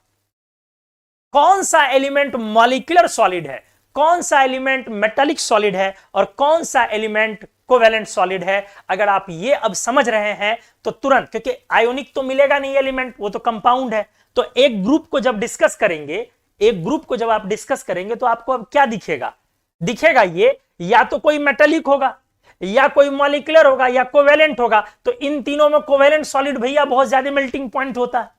कौन सा एलिमेंट मॉलिक्यूलर सॉलिड है, कौन सा एलिमेंट मेटेलिक सॉलिड है, और कौन सा एलिमेंट कोवेलेंट सॉलिड है। अगर आप ये अब समझ रहे हैं तो तुरंत, क्योंकि आयोनिक तो मिलेगा नहीं एलिमेंट, वो तो कंपाउंड है, तो एक ग्रुप को जब डिस्कस करेंगे, एक ग्रुप को जब आप डिस्कस करेंगे तो आपको अब क्या दिखेगा? दिखेगा ये या तो कोई मेटेलिक होगा, या कोई मॉलिक्यूलर होगा, या कोवेलेंट होगा। तो इन तीनों में कोवेलेंट सॉलिड भैया बहुत ज्यादा मेल्टिंग पॉइंट होता है।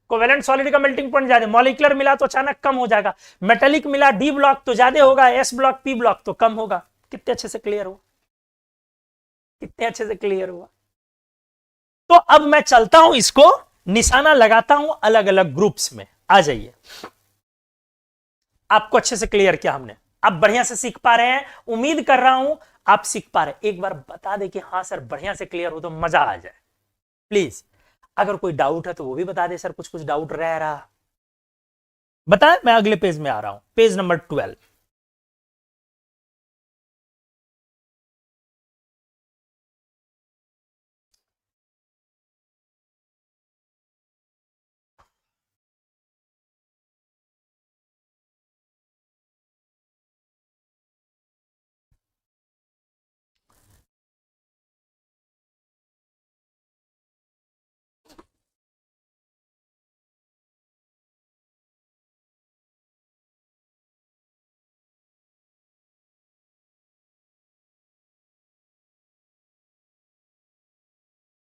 कोवेलेंट सॉलिड का मेल्टिंग पॉइंट ज्यादा, मॉलिक्यूलर मिला तो अचानक कम हो जाएगा, मेटेलिक मिला डी ब्लॉक तो ज्यादा होगा, एस ब्लॉक पी ब्लॉक तो कम होगा। कितने अच्छे से क्लियर हुआ? कितने अच्छे से क्लियर हुआ? तो अब मैं चलता हूं, इसको निशाना लगाता हूं अलग अलग ग्रुप्स में। आ जाइए, आपको अच्छे से क्लियर किया हमने, आप बढ़िया से सीख पा रहे हैं, उम्मीद कर रहा हूं आप सीख पा रहे हैं। एक बार बता दे कि हाँ सर बढ़िया से क्लियर हो तो मजा आ जाए प्लीज। अगर कोई डाउट है तो वो भी बता दे, सर कुछ कुछ डाउट रह रहा, बताएं। मैं अगले पेज में आ रहा हूं, पेज नंबर 12।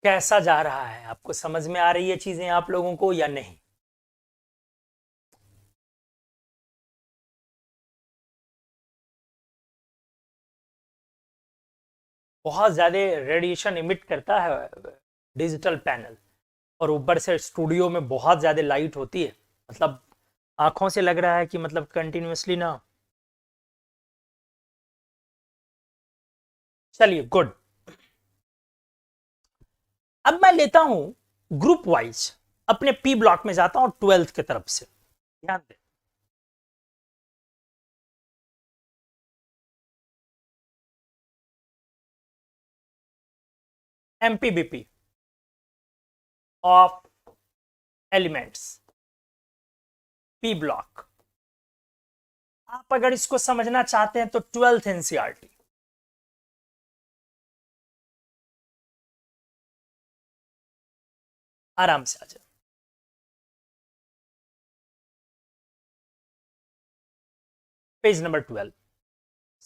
कैसा जा रहा है? आपको समझ में आ रही है चीजें आप लोगों को या नहीं? बहुत ज्यादा रेडिएशन इमिट करता है डिजिटल पैनल, और ऊपर से स्टूडियो में बहुत ज्यादा लाइट होती है, मतलब आंखों से लग रहा है कि मतलब कंटिन्यूअसली ना। चलिए गुड। अब मैं लेता हूं ग्रुप वाइज, अपने पी ब्लॉक में जाता हूं 12th की तरफ से। ध्यान दें, एमपीबीपी ऑफ एलिमेंट्स, पी ब्लॉक। आप अगर इसको समझना चाहते हैं तो 12th एनसीईआरटी, आराम से आ जाए। Page number 12।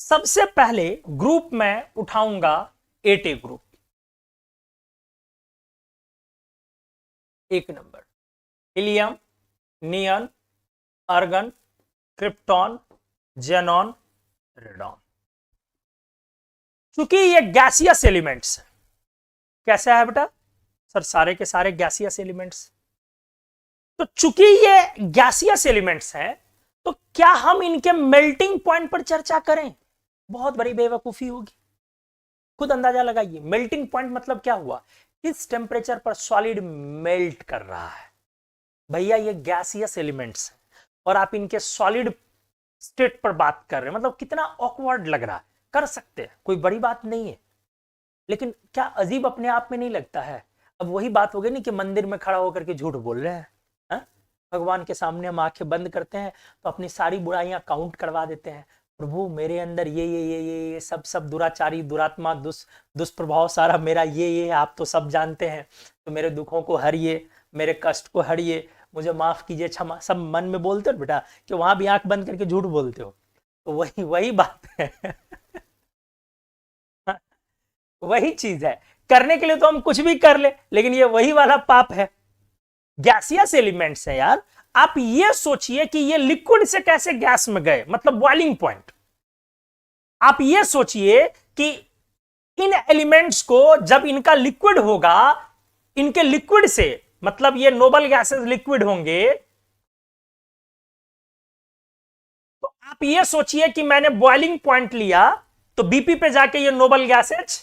सबसे पहले ग्रुप में उठाऊंगा 8A ग्रुप, 1 नंबर हीलियम, नियन, आर्गन, क्रिप्टॉन, जेनॉन, रेडॉन। चूंकि ये गैसियस एलिमेंट्स है, कैसा है बेटा सर? सारे के सारे गैसियस एलिमेंट्स। तो चूंकि ये गैसियस एलिमेंट्स हैं, तो क्या हम इनके मेल्टिंग पॉइंट पर चर्चा करें? बहुत बड़ी बेवकूफी होगी। खुद अंदाजा लगाइए, मेल्टिंग पॉइंट मतलब क्या हुआ? किस टेम्परेचर पर सॉलिड मेल्ट कर रहा है। भैया ये गैसियस एलिमेंट्स हैं और आप इनके सॉलिड स्टेट पर बात कर रहे हैं, मतलब कितना ऑकवर्ड लग रहा है। कर सकते हैं, कोई बड़ी बात नहीं है, लेकिन क्या अजीब अपने आप में नहीं लगता है? अब वही बात हो गई नहीं कि मंदिर में खड़ा होकर के झूठ बोल रहे हैं। भगवान के सामने हम आंखें बंद करते हैं तो अपनी सारी बुराइयां काउंट करवा देते हैं। प्रभु मेरे अंदर ये सब दुराचारी, दुरात्मा, दुष्प्रभाव सारा मेरा ये आप तो सब जानते हैं, तो मेरे दुखों को हरिए, मेरे कष्ट को हरिए, मुझे माफ कीजिए, क्षमा, सब मन में बोलते हो बेटा, कि वहां भी आंख बंद करके झूठ बोलते हो। तो वही बात है। वही चीज है, करने के लिए तो हम कुछ भी कर ले, लेकिन ये वही वाला पाप है। गैसियस एलिमेंट्स है यार। आप ये सोचिए कि ये लिक्विड से कैसे गैस में गए, मतलब बॉइलिंग पॉइंट। आप ये सोचिए कि इन एलिमेंट्स को जब इनका लिक्विड होगा, इनके लिक्विड से, मतलब ये नोबल गैसेस लिक्विड होंगे, तो आप ये सोचिए कि मैंने बॉइलिंग पॉइंट लिया तो बीपी पे जाके ये नोबल गैसेज,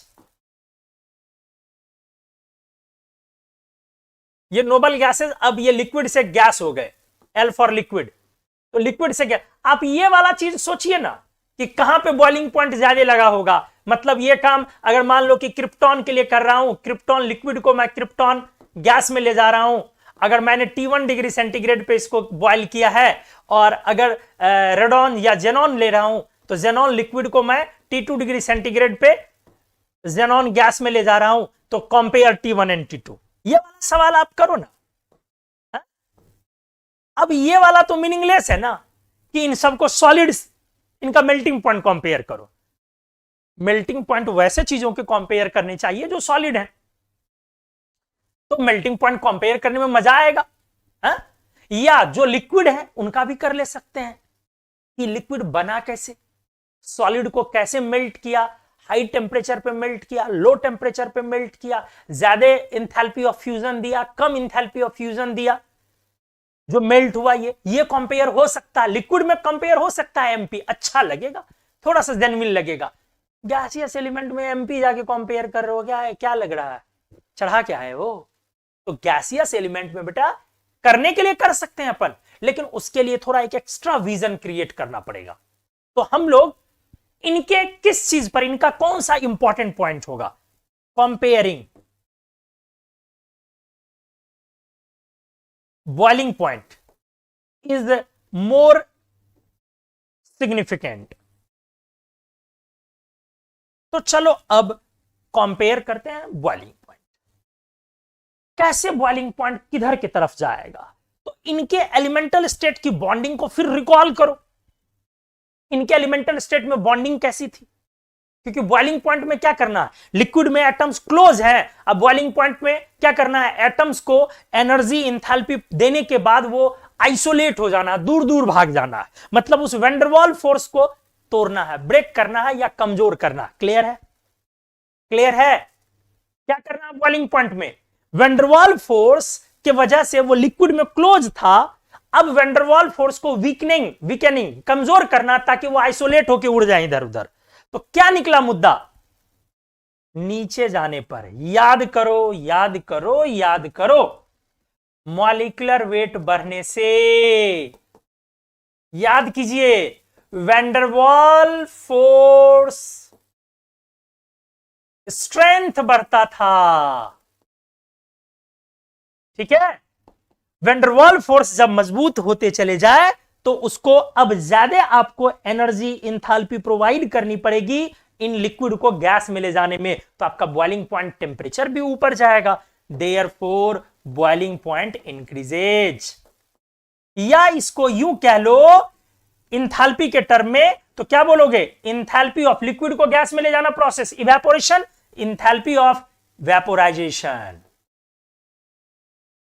ये नोबल गैसेस अब ये लिक्विड से गैस हो गए, एल फॉर लिक्विड, तो लिक्विड से गैस। आप ये वाला चीज सोचिए ना कि कहां पे बॉइलिंग पॉइंट ज्यादा लगा होगा। मतलब ये काम अगर मान लो कि क्रिप्टॉन के लिए कर रहा हूं, क्रिप्टॉन लिक्विड को मैं क्रिप्टॉन गैस में ले जा रहा हूं, अगर मैंने T1 डिग्री सेंटीग्रेड पे इसको बॉइल किया है, और अगर रेडॉन या जेनॉन ले रहा हूं, तो जेनॉन लिक्विड को मैं T2 डिग्री सेंटीग्रेड पे जेनॉन गैस में ले जा रहा हूं, तो कंपेयर T1 एंड T2। ये वाला सवाल आप करो ना। हा? अब ये वाला तो मीनिंगलेस है ना कि इन सबको सॉलिड, इनका मेल्टिंग पॉइंट कंपेयर करो। मेल्टिंग पॉइंट वैसे चीजों के कंपेयर करने चाहिए जो सॉलिड है, तो मेल्टिंग पॉइंट कंपेयर करने में मजा आएगा। हा? या जो लिक्विड है उनका भी कर ले सकते हैं कि लिक्विड बना कैसे, सॉलिड को कैसे मेल्ट किया, हाई टेम्परेचर पे मेल्ट किया, लो टेम्परेचर पे मेल्ट किया, ज्यादा इंथैल्पी ऑफ फ्यूजन दिया, कम इंथैल्पी ऑफ फ्यूजन दिया, जो मेल्ट हुआ ये कंपेयर हो सकता है। लिक्विड में कंपेयर हो सकता है एमपी, अच्छा लगेगा, थोड़ा सा जेन्युइन लगेगा। गैसियस एलिमेंट में एमपी जाके कंपेयर कर रहे हो, क्या है, क्या लग रहा है, चढ़ा क्या है वो? तो गैसियस एलिमेंट में बेटा करने के लिए कर सकते हैं अपन, लेकिन उसके लिए थोड़ा एक एक्स्ट्रा विजन क्रिएट करना पड़ेगा। तो हम लोग इनके किस चीज पर, इनका कौन सा इंपॉर्टेंट पॉइंट होगा? Comparing boiling point is more significant. तो चलो अब कंपेयर करते हैं बॉइलिंग पॉइंट। कैसे बॉइलिंग पॉइंट किधर की तरफ जाएगा? तो इनके एलिमेंटल स्टेट की बॉन्डिंग को फिर रिकॉल करो। इनके एलिमेंटल स्टेट में बॉन्डिंग कैसी थी? क्योंकि बॉइलिंग पॉइंट में क्या करना है, लिक्विड में एटम्स क्लोज है, अब बॉइलिंग पॉइंट में क्या करना है, एटम्स को एनर्जी इंथैल्पी देने के बाद वो आइसोलेट हो जाना, दूर दूर भाग जाना है, मतलब उस वेंडरवॉल फोर्स को तोड़ना है, ब्रेक करना है या कमजोर करना है। क्लियर है? क्लियर है? क्या करना है बॉइलिंग पॉइंट में? वेंडरवॉल फोर्स की वजह से वो लिक्विड में क्लोज था, अब वेंडरवॉल फोर्स को वीकनिंग कमजोर करना, ताकि वो आइसोलेट होकर उड़ जाए इधर उधर। तो क्या निकला मुद्दा? नीचे जाने पर, याद करो याद करो याद करो, मॉलिक्यूलर वेट बढ़ने से, याद कीजिए, वेंडरवॉल फोर्स स्ट्रेंथ बढ़ता था। ठीक है? वेंडरवॉल फोर्स जब मजबूत होते चले जाए तो उसको अब ज्यादा आपको एनर्जी इंथैल्पी प्रोवाइड करनी पड़ेगी इन लिक्विड को गैस में ले जाने में, तो आपका बॉइलिंग पॉइंट टेम्परेचर भी ऊपर जाएगा, देयरफॉर बॉइलिंग पॉइंट इंक्रीजेज। या इसको यूं कह लो इंथैल्पी के टर्म में तो क्या बोलोगे, इंथैल्पी ऑफ लिक्विड को गैस में ले जाना process evaporation, enthalpy of vaporisation,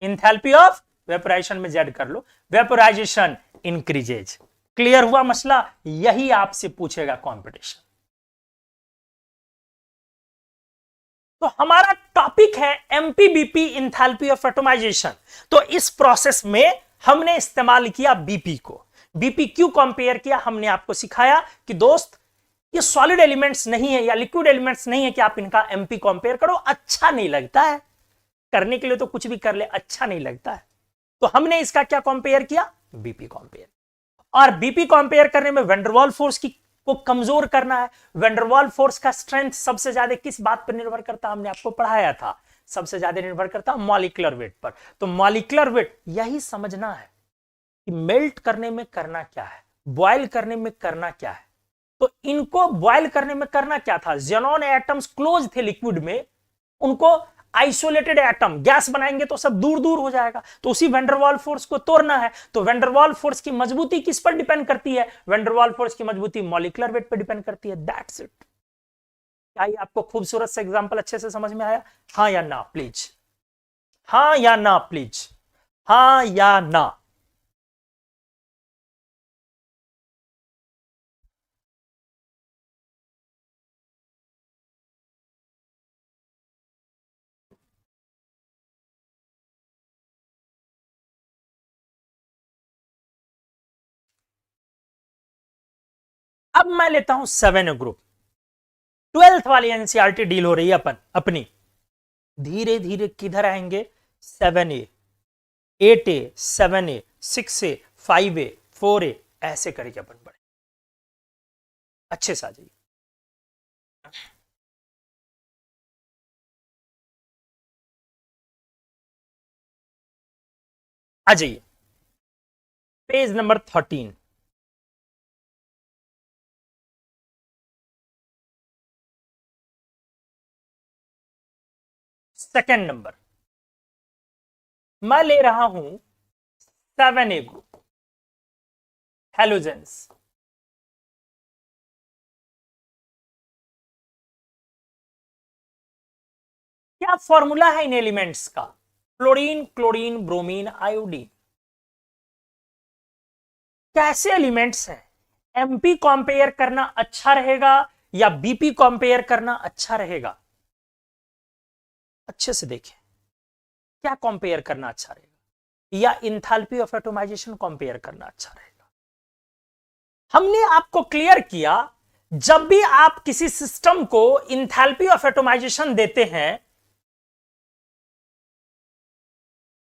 enthalpy of vaporisation में जेड कर लो, वेपोराइजेशन इंक्रीजेज। क्लियर हुआ मसला, यही आपसे पूछेगा कंपटीशन। तो हमारा टॉपिक है एमपीबीपी इंथैल्पी ऑफ एटोमाइजेशन। तो इस प्रोसेस में हमने इस्तेमाल किया बीपी को। बीपी क्यों कंपेयर किया, हमने आपको सिखाया कि दोस्त ये सॉलिड एलिमेंट्स नहीं है या लिक्विड एलिमेंट्स नहीं है कि आप इनका एमपी कंपेयर करो, अच्छा नहीं लगता है, करने के लिए तो कुछ भी कर ले, अच्छा नहीं लगता है। तो हमने इसका क्या कंपेयर किया, बीपी कंपेयर। और बीपी कंपेयर करने में वैंडरवाल फोर्स को कमजोर करना है। वैंडरवाल फोर्स का स्ट्रेंथ सबसे ज्यादा किस बात पर निर्भर करता, हमने आपको पढ़ाया था, सबसे ज्यादा निर्भर करता मॉलिक्यूलर वेट पर। तो मॉलिक्यूलर वेट यही समझना है कि मेल्ट करने में करना क्या है, बॉयल करने में करना क्या है। तो इनको बॉयल करने में करना क्या था, ज़ेनॉन एटम्स क्लोज थे लिक्विड में, उनको आइसोलेटेड एटम गैस बनाएंगे तो सब दूर दूर हो जाएगा। तो उसी वैंडरवाल फोर्स को तोड़ना है। तो वैंडरवाल फोर्स की मजबूती किस पर डिपेंड करती है, वैंडरवाल फोर्स की मजबूती मॉलिक्यूलर वेट पर डिपेंड करती है। That's it. क्या ये आपको खूबसूरत से एग्जांपल अच्छे से समझ में आया, हाँ या ना प्लीज, हाँ या ना प्लीज, हाँ या ना। अब मैं लेता हूं 7A ग्रुप, 12th वाली एनसीईआरटी डील हो रही है अपनी। धीरे धीरे किधर आएंगे, 7A, 8A, 7A, 6A, 5A, 4A, ऐसे करके अपन बढ़े। अच्छे से आ जाइए। आ जाइए पेज नंबर 13। सेकेंड नंबर मैं ले रहा हूं 7A ग्रुप, हेलोजेंस। क्या फॉर्मूला है इन एलिमेंट्स का, फ्लोरीन, क्लोरीन, ब्रोमीन, आयोडीन। कैसे एलिमेंट्स हैं, एमपी कंपेयर करना अच्छा रहेगा या बीपी कंपेयर करना अच्छा रहेगा, अच्छे से देखें क्या कंपेयर करना अच्छा रहेगा, या इंथैल्पी ऑफ एटोमाइजेशन कंपेयर करना अच्छा रहेगा। हमने आपको क्लियर किया, जब भी आप किसी सिस्टम को इंथैल्पी ऑफ एटोमाइजेशन देते हैं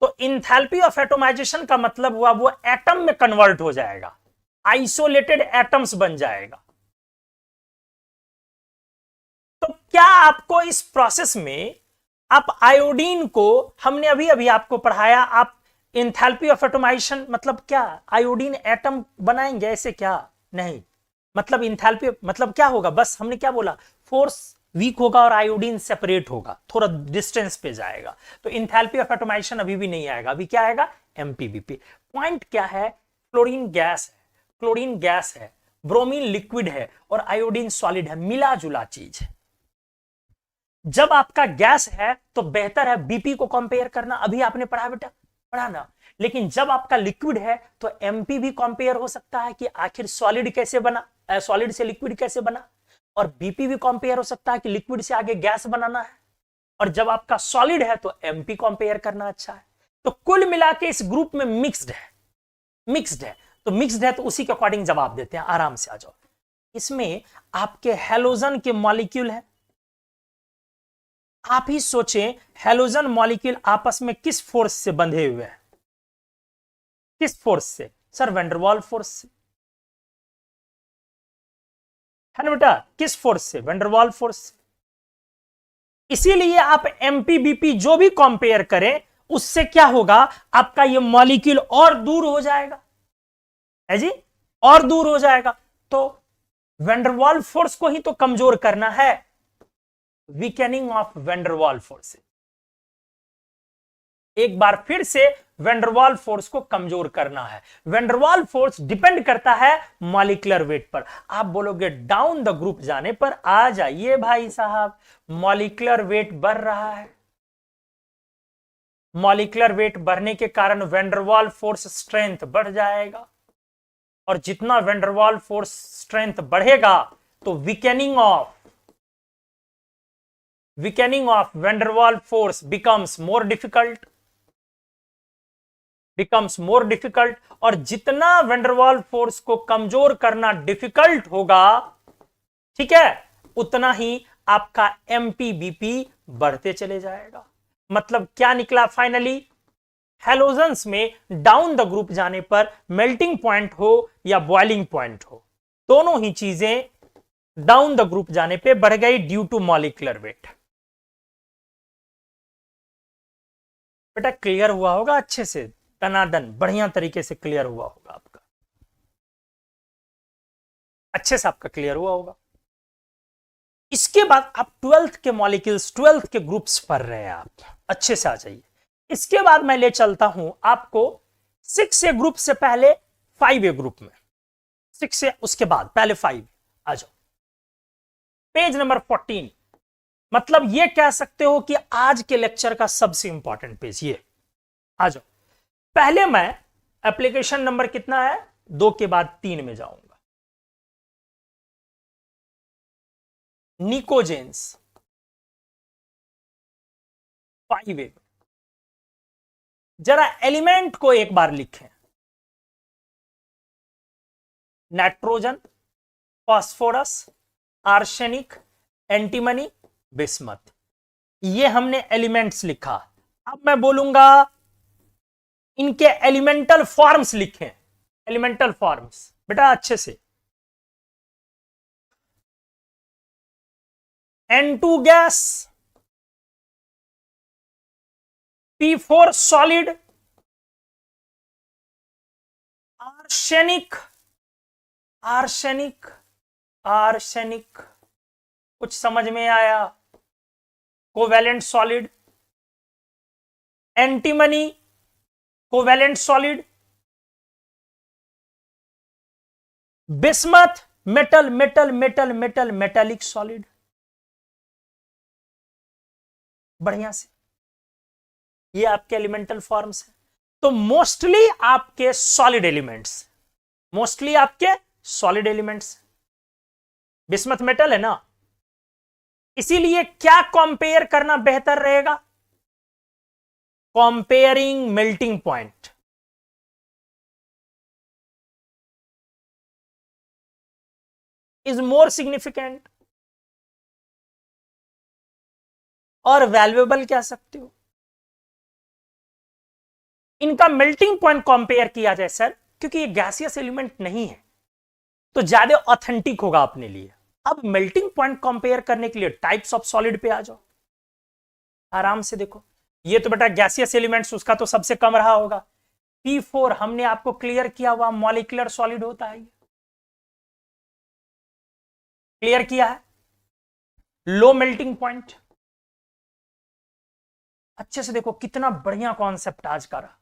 तो इंथैल्पी ऑफ एटोमाइजेशन का मतलब हुआ वो एटम में कन्वर्ट हो जाएगा, आइसोलेटेड एटम्स बन जाएगा। तो क्या आपको इस प्रोसेस में आप आयोडीन को, हमने अभी अभी आपको पढ़ाया, आप इंथैल्पी ऑफ एटोमाइजेशन मतलब क्या, आयोडीन एटम बनाएंगे ऐसे, क्या नहीं, मतलब इंथैल्पी मतलब क्या होगा, बस हमने क्या बोला, फोर्स वीक होगा और आयोडीन सेपरेट होगा, थोड़ा डिस्टेंस पे जाएगा। तो इंथैल्पी ऑफ एटोमाइजेशन अभी भी नहीं आएगा, अभी क्या आएगा, एमपीबीपी। पॉइंट क्या है, क्लोरीन गैस है, क्लोरीन गैस है, ब्रोमीन लिक्विड है और आयोडीन सॉलिड है, मिला जुला चीज है। जब आपका गैस है तो बेहतर है बीपी को कंपेयर करना, अभी आपने पढ़ा बेटा, पढ़ा ना। लेकिन जब आपका लिक्विड है तो एमपी भी कंपेयर हो सकता है कि आखिर सॉलिड कैसे बना, सॉलिड से लिक्विड कैसे बना, और बीपी भी कंपेयर हो सकता है कि लिक्विड से आगे गैस बनाना है। और जब आपका सॉलिड है तो एमपी कंपेयर करना अच्छा है। तो कुल मिला के इस ग्रुप में मिक्स्ड है, मिक्स्ड है। तो मिक्स्ड है तो उसी के अकॉर्डिंग जवाब देते हैं, आराम से आ जाओ। इसमें आपके हेलोजन के मॉलिक्यूल है, आप ही सोचें हेलोजन मॉलिक्यूल आपस में किस फोर्स से बंधे हुए हैं, किस फोर्स से, सर वैंडरवाल फोर्स से, है ना बेटा, किस फोर्स से, वैंडरवाल फोर्स से। इसीलिए आप एमपीबीपी जो भी कंपेयर करें उससे क्या होगा, आपका ये मॉलिक्यूल और दूर हो जाएगा, है जी, और दूर हो जाएगा। तो वैंडरवाल फोर्स को ही तो कमजोर करना है, वीकेनिंग ऑफ वैंडरवाल फोर्स। एक बार फिर से वैन डर वाल फोर्स को कमजोर करना है। वैन डर वाल फोर्स डिपेंड करता है मॉलिक्यूलर वेट पर। आप बोलोगे डाउन द ग्रुप जाने पर, आ जाइए भाई साहब, मॉलिक्यूलर वेट बढ़ रहा है। मॉलिक्यूलर वेट बढ़ने के कारण वैन डर वाल फोर्स स्ट्रेंथ बढ़ जाएगा, और जितना वैन डर वाल फोर्स स्ट्रेंथ बढ़ेगा तो वीकेनिंग ऑफ वैन डर वाल फोर्स बिकम्स मोर डिफिकल्ट, और जितना वैन डर वाल फोर्स को कमजोर करना डिफिकल्ट होगा, ठीक है, उतना ही आपका एमपीबीपी बढ़ते चले जाएगा। मतलब क्या निकला फाइनली, हैलोजेंस में डाउन द ग्रुप जाने पर मेल्टिंग पॉइंट हो या बॉइलिंग पॉइंट हो, दोनों ही चीजें डाउन द ग्रुप जाने पे बढ़ गई ड्यू टू मॉलिक्यूलर वेट। बेटा क्लियर हुआ होगा अच्छे से, दनादन बढ़िया तरीके से क्लियर हुआ होगा आपका, अच्छे से आपका क्लियर हुआ होगा। इसके बाद आप 12th के मॉलिक्यूल्स, 12th के ग्रुप्स पढ़ रहे हैं, आप अच्छे से आ जाइए। इसके बाद मैं ले चलता हूं आपको 6A ग्रुप से पहले 5A ग्रुप में, 6A उसके बाद पहले 5 आ जाओ। पेज नंबर 14, मतलब ये कह सकते हो कि आज के लेक्चर का सबसे इंपॉर्टेंट पेज ये, आ जाओ। पहले मैं एप्लीकेशन नंबर कितना है 2 के बाद 3 में जाऊंगा। निकोजेंस 5A, जरा एलिमेंट को एक बार लिखें, nitrogen, phosphorus, arsenic, antimony, bismuth, ये हमने एलिमेंट्स लिखा। अब मैं बोलूंगा इनके एलिमेंटल फॉर्म्स लिखें, एलिमेंटल फॉर्म्स बेटा अच्छे से। N2 gas, P4 solid, arsenic, कुछ समझ में आया, covalent solid, antimony covalent solid, bismuth metallic solid. बढ़िया से, ये आपके एलिमेंटल फॉर्म्स हैं। तो मोस्टली आपके सॉलिड एलिमेंट्स, बिस्मथ मेटल है ना, इसीलिए क्या कंपेयर करना बेहतर रहेगा, comparing melting point. Is more significant और वैल्यूएबल कह सकते हो। इनका मेल्टिंग पॉइंट कंपेयर किया जाए सर, क्योंकि ये गैसियस एलिमेंट नहीं है तो ज्यादा ऑथेंटिक होगा अपने लिए। अब मेल्टिंग पॉइंट कंपेयर करने के लिए टाइप्स ऑफ सॉलिड पे आ जाओ, आराम से देखो। ये तो बेटा गैसियस एलिमेंट्स, उसका तो सबसे कम रहा होगा। P4 हमने आपको क्लियर किया हुआ मॉलिक्यूलर सॉलिड होता है, क्लियर किया है, लो मेल्टिंग पॉइंट। अच्छे से देखो कितना बढ़िया कॉन्सेप्ट आज का रहा।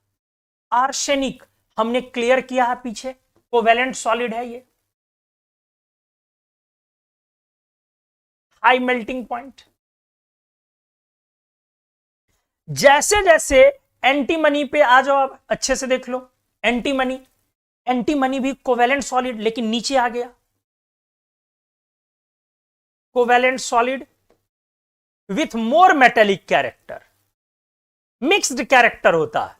आर्सेनिक हमने क्लियर किया है पीछे, कोवैलेंट सॉलिड है ये, हाई मेल्टिंग पॉइंट। जैसे जैसे एंटीमनी पे आ जाओ, आप अच्छे से देख लो। एंटीमनी भी कोवैलेंट सॉलिड, लेकिन नीचे आ गया, covalent solid with more metallic character, mixed character होता है।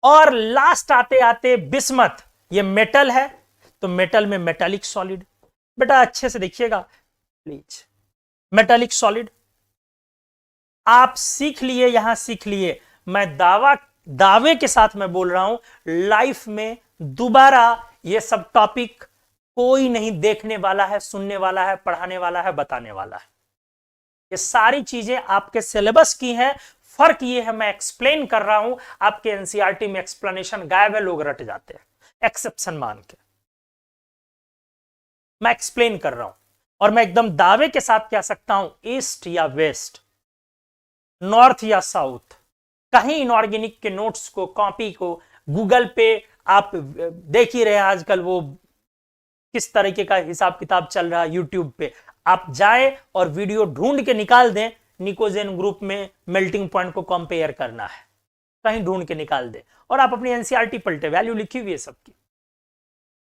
और लास्ट आते आते बिस्मथ, ये मेटल है तो मेटल में मेटालिक सॉलिड। बेटा अच्छे से देखिएगा प्लीज, मेटालिक सॉलिड आप सीख लिए, यहां सीख लिए। मैं दावे के साथ मैं बोल रहा हूं, लाइफ में दोबारा ये सब टॉपिक कोई नहीं देखने वाला है, सुनने वाला है, पढ़ाने वाला है, बताने वाला है। ये सारी चीजें आपके सिलेबस की हैं। फर्क ये है मैं एक्सप्लेन कर रहा हूं, आपके एनसीईआरटी में एक्सप्लेनेशन गायब है, लोग रट जाते हैं एक्सेप्शन मान के। मैं एक्सप्लेन कर रहा हूं और मैं एकदम दावे के साथ कह सकता हूं ईस्ट या वेस्ट, नॉर्थ या साउथ, कहीं इनऑर्गेनिक के नोट्स को, कॉपी को, गूगल पे आप देख ही रहे हैं आजकल वो किस तरीके का हिसाब किताब चल रहा है यूट्यूब पे। आप जाएं और वीडियो ढूंढ के निकाल दें, निकोजेन ग्रुप में मेल्टिंग पॉइंट को कंपेयर करना है, कहीं ढूंढ के निकाल दें और आप अपनी एनसीईआरटी पलटे, वैल्यू लिखी हुई है सबकी,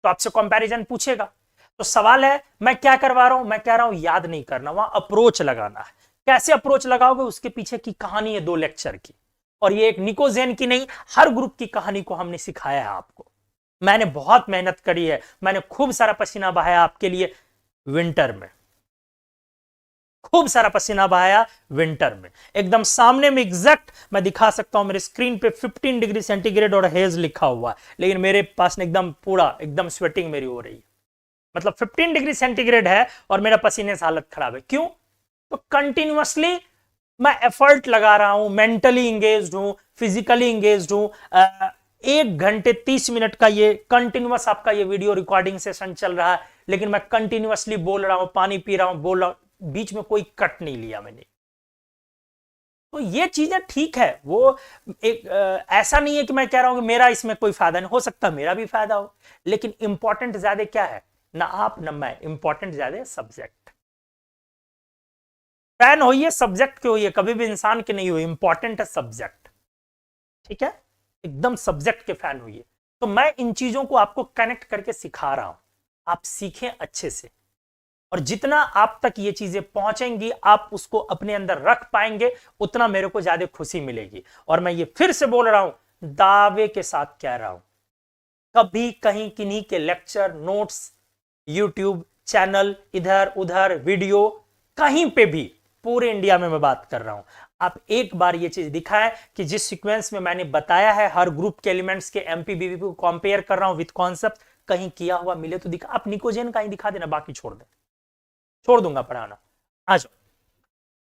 तो आपसे कंपैरिजन पूछेगा। तो सवाल है मैं क्या करवा रहा हूं, मैं कह रहा हूं याद नहीं करना, वहां अप्रोच लगाना है। कैसे अप्रोच लगाओगे, उसके पीछे की कहानी है 2 लेक्चर की, और ये एक निकोजेन की नहीं, हर ग्रुप की कहानी को हमने सिखाया है आपको। मैंने बहुत मेहनत करी है, मैंने खूब सारा पसीना बहाया आपके लिए विंटर में, खूब सारा पसीना बहाया विंटर में। एकदम सामने में एग्जैक्ट मैं दिखा सकता हूं, मेरे स्क्रीन पे 15 डिग्री सेंटीग्रेड और हेज लिखा हुआ है, लेकिन मेरे पास एकदम पूरा एकदम स्वेटिंग मेरी हो रही है, मतलब 15 डिग्री सेंटीग्रेड है और मेरा पसीने से हालत खराब है। क्यों? तो कंटिन्यूअसली मैं एफर्ट लगा रहा हूं, मेंटली इंगेज्ड हूं, फिजिकली इंगेज्ड हूं। 1 घंटे 30 मिनट का ये कंटिन्यूअस आपका ये वीडियो रिकॉर्डिंग सेशन चल रहा है, लेकिन मैं कंटिन्यूअसली बोल रहा हूं, पानी पी रहा हूं, बोल रहा हूं, बीच में कोई कट नहीं लिया मैंने। तो ये चीजें ठीक है, वो एक ऐसा नहीं है कि मैं कह रहा हूं कि मेरा इसमें कोई फायदा नहीं, हो सकता मेरा भी फायदा हो, लेकिन इंपॉर्टेंट ज्यादा क्या है, ना आप ना मैं, इंपॉर्टेंट ज्यादा सब्जेक्ट। फैन होइए सब्जेक्ट के होइए, कभी भी इंसान के नहीं हुई, इंपॉर्टेंट है सब्जेक्ट, ठीक है, एकदम सब्जेक्ट के फैन होइए। तो मैं इन चीजों को आपको कनेक्ट करके सिखा रहा हूं, आप सीखें अच्छे से, और जितना आप तक ये चीजें पहुंचेंगी, आप उसको अपने अंदर रख पाएंगे, उतना मेरे को ज्यादा खुशी मिलेगी। और मैं ये फिर से बोल रहा हूं, दावे के साथ कह रहा हूं, कभी कहीं किन्हीं के लेक्चर नोट्स, यूट्यूब चैनल, इधर उधर वीडियो, कहीं पे भी, पूरे इंडिया में मैं बात कर रहा हूं, आप एक बार ये चीज दिखाएं कि जिस सीक्वेंस में मैंने बताया है, हर ग्रुप के एलिमेंट्स के एमपीबीवी को कंपेयर कर रहा हूं विद कॉन्सेप्ट, कहीं किया हुआ मिले तो दिखा। आप निकोजेन का ही दिखा देना, बाकी छोड़ दे, छोड़ दूंगा पढ़ाना। आ जाओ।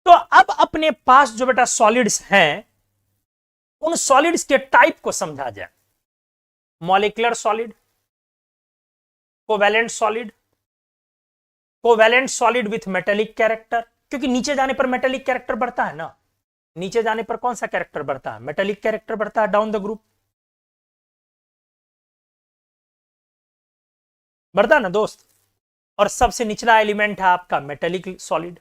तो अब अपने पास जो बेटा सॉलिड्स हैं, उन सॉलिड्स के टाइप को समझा जाए। Molecular solid, covalent solid, covalent solid with metallic character, क्योंकि नीचे जाने पर मेटेलिक कैरेक्टर बढ़ता है ना, नीचे जाने पर कौन सा कैरेक्टर बढ़ता है, मेटेलिक कैरेक्टर बढ़ता है, डाउन द ग्रुप बढ़ता है ना दोस्त, और सबसे निचला एलिमेंट है आपका मेटेलिक सॉलिड।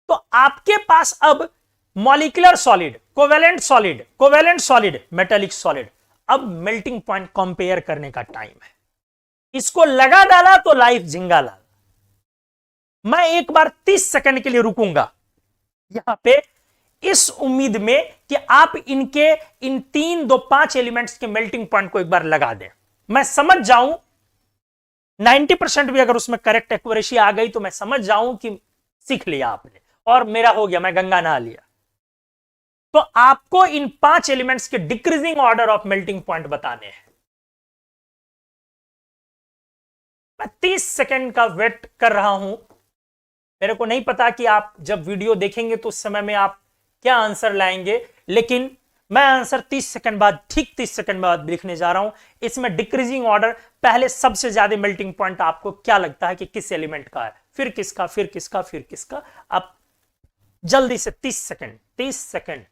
तो आपके पास अब molecular solid, covalent solid, covalent solid, metallic solid, अब मेल्टिंग पॉइंट कंपेयर करने का टाइम है। इसको लगा डाला तो लाइफ झिंगा लाल। मैं एक बार 30 सेकंड के लिए रुकूंगा यहां पे, इस उम्मीद में कि आप इनके इन 3 2 5 एलिमेंट्स के मेल्टिंग पॉइंट को एक बार लगा दें, मैं समझ जाऊं 90% भी अगर उसमें करेक्ट एक्यूरेसी आ गई तो मैं समझ जाऊं कि सीख लिया आपने और मेरा हो गया, मैं गंगा नहा लिया। तो आपको इन 5 एलिमेंट्स के decreasing order of melting point बताने हैं। मैं 30 सेकंड का वेट कर रहा हूं, मेरे को नहीं पता कि आप जब वीडियो देखेंगे तो उस समय में आप क्या आंसर लाएंगे, लेकिन मैं आंसर 30 सेकंड बाद, ठीक 30 सेकंड बाद लिखने जा रहा हूं। इसमें डिक्रीजिंग ऑर्डर, पहले सबसे ज्यादा मेल्टिंग पॉइंट आपको क्या लगता है कि किस एलिमेंट का है, फिर किसका, फिर किसका, फिर किसका। आप जल्दी से 30 सेकंड, 30 सेकंड।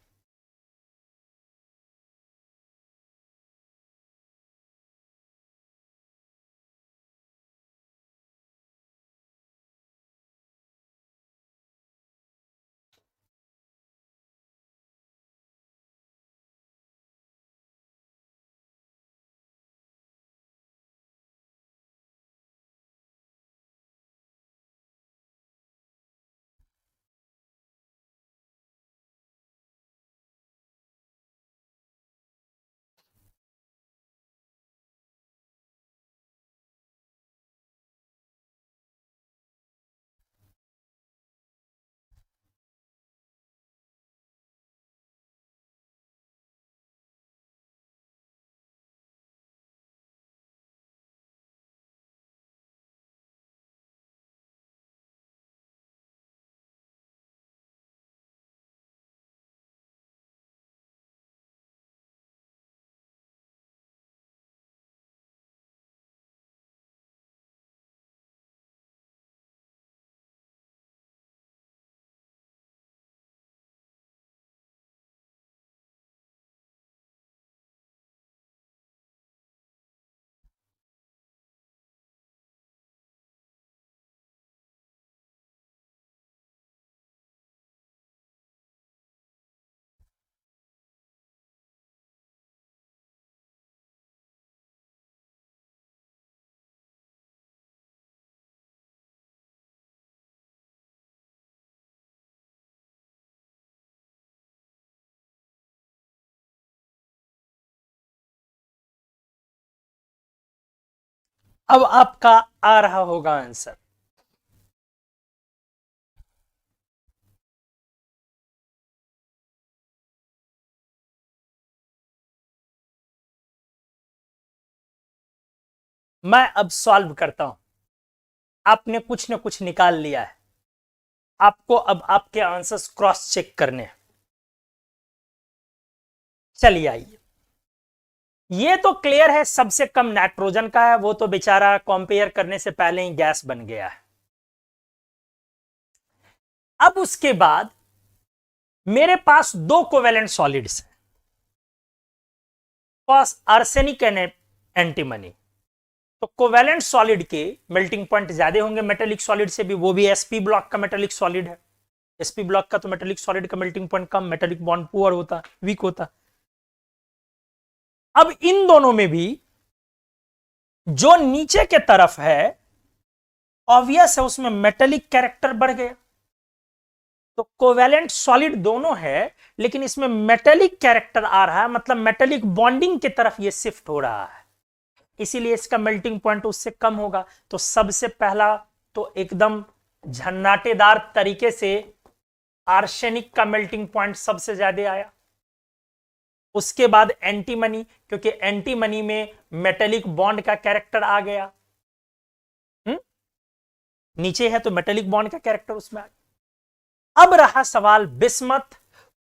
अब आपका आ रहा होगा आंसर। मैं अब सॉल्व करता हूं। आपने कुछ न कुछ निकाल लिया है, आपको अब आपके आंसर्स क्रॉस चेक करने हैं। चलिए आइए, ये तो क्लियर है सबसे कम नाइट्रोजन का है, वो तो बेचारा कंपेयर करने से पहले ही गैस बन गया है। अब उसके बाद मेरे पास दो कोवेलेंट सॉलिड्स हैं, फर्स्ट आर्सेनिक एंड एंटीमनी। तो कोवेलेंट सॉलिड के मेल्टिंग पॉइंट ज्यादा होंगे मेटेलिक सॉलिड से भी, वो भी एसपी ब्लॉक का मेटेलिक सॉलिड है। एसपी ब्लॉक का तो मेटेलिक सॉलिड का मेल्टिंग पॉइंट कम, मेटेलिक बॉन्ड पुअर होता, वीक होता। अब इन दोनों में भी जो नीचे के तरफ है ऑब्वियस है उसमें मेटेलिक कैरेक्टर बढ़ गया। तो कोवेलेंट सॉलिड दोनों है लेकिन इसमें मेटेलिक कैरेक्टर आ रहा है, मतलब मेटेलिक बॉन्डिंग की तरफ ये शिफ्ट हो रहा है, इसीलिए इसका मेल्टिंग पॉइंट उससे कम होगा। तो सबसे पहला तो एकदम झन्नाटेदार तरीके से आर्सेनिक का मेल्टिंग पॉइंट सबसे ज्यादा आया। उसके बाद एंटीमनी, क्योंकि एंटीमनी में मेटेलिक बॉन्ड का कैरेक्टर आ गया। नीचे है तो मेटेलिक बॉन्ड का कैरेक्टर उसमें आ गया। अब रहा सवाल बिस्मथ,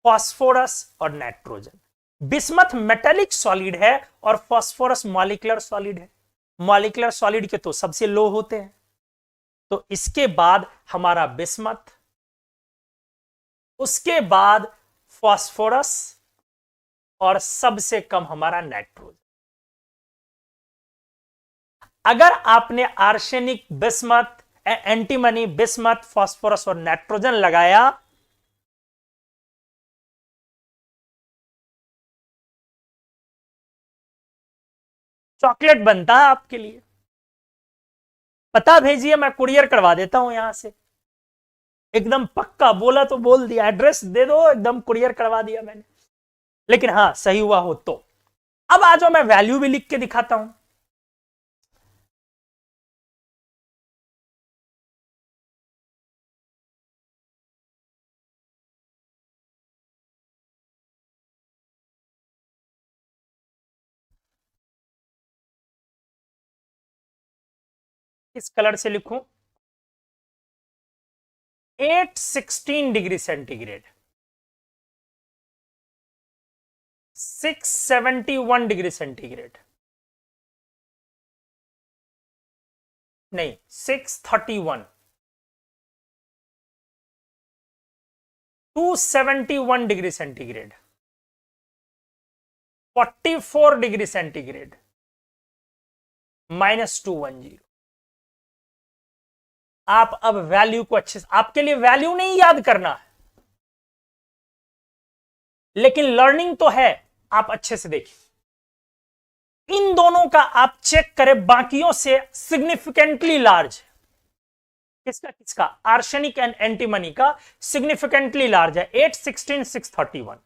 फास्फोरस और नाइट्रोजन। बिस्मथ मेटेलिक सॉलिड है और फास्फोरस मॉलिक्यूलर सॉलिड है। मॉलिक्यूलर सॉलिड के तो सबसे लो होते हैं। तो इसके बाद हमारा बिस्मथ, उसके बाद फास्फोरस और सबसे कम हमारा नाइट्रोजन। अगर आपने arsenic, bismuth, antimony, bismuth, phosphorus और नाइट्रोजन लगाया चॉकलेट बनता है आपके लिए। पता भेजिए, मैं कुरियर करवा देता हूं यहां से, एकदम पक्का। बोला तो बोल दिया, एड्रेस दे दो, एकदम कुरियर करवा दिया मैंने। लेकिन हां सही हुआ हो तो। अब आ जाओ, मैं वैल्यू भी लिख के दिखाता हूं। इस कलर से लिखूं, 816 डिग्री सेंटीग्रेड, 671 डिग्री सेंटीग्रेड, नहीं 631, 271 डिग्री सेंटीग्रेड, 44 डिग्री सेंटीग्रेड, -210। आप अब वैल्यू को अच्छे से, आपके लिए वैल्यू नहीं याद करना है लेकिन लर्निंग तो है, आप अच्छे से देखिए। इन दोनों का आप चेक करें, बाकियों से सिग्निफिकेंटली लार्ज है। किसका किसका? आर्सेनिक एंड एंटीमनी का सिग्निफिकेंटली लार्ज है, 816, 631।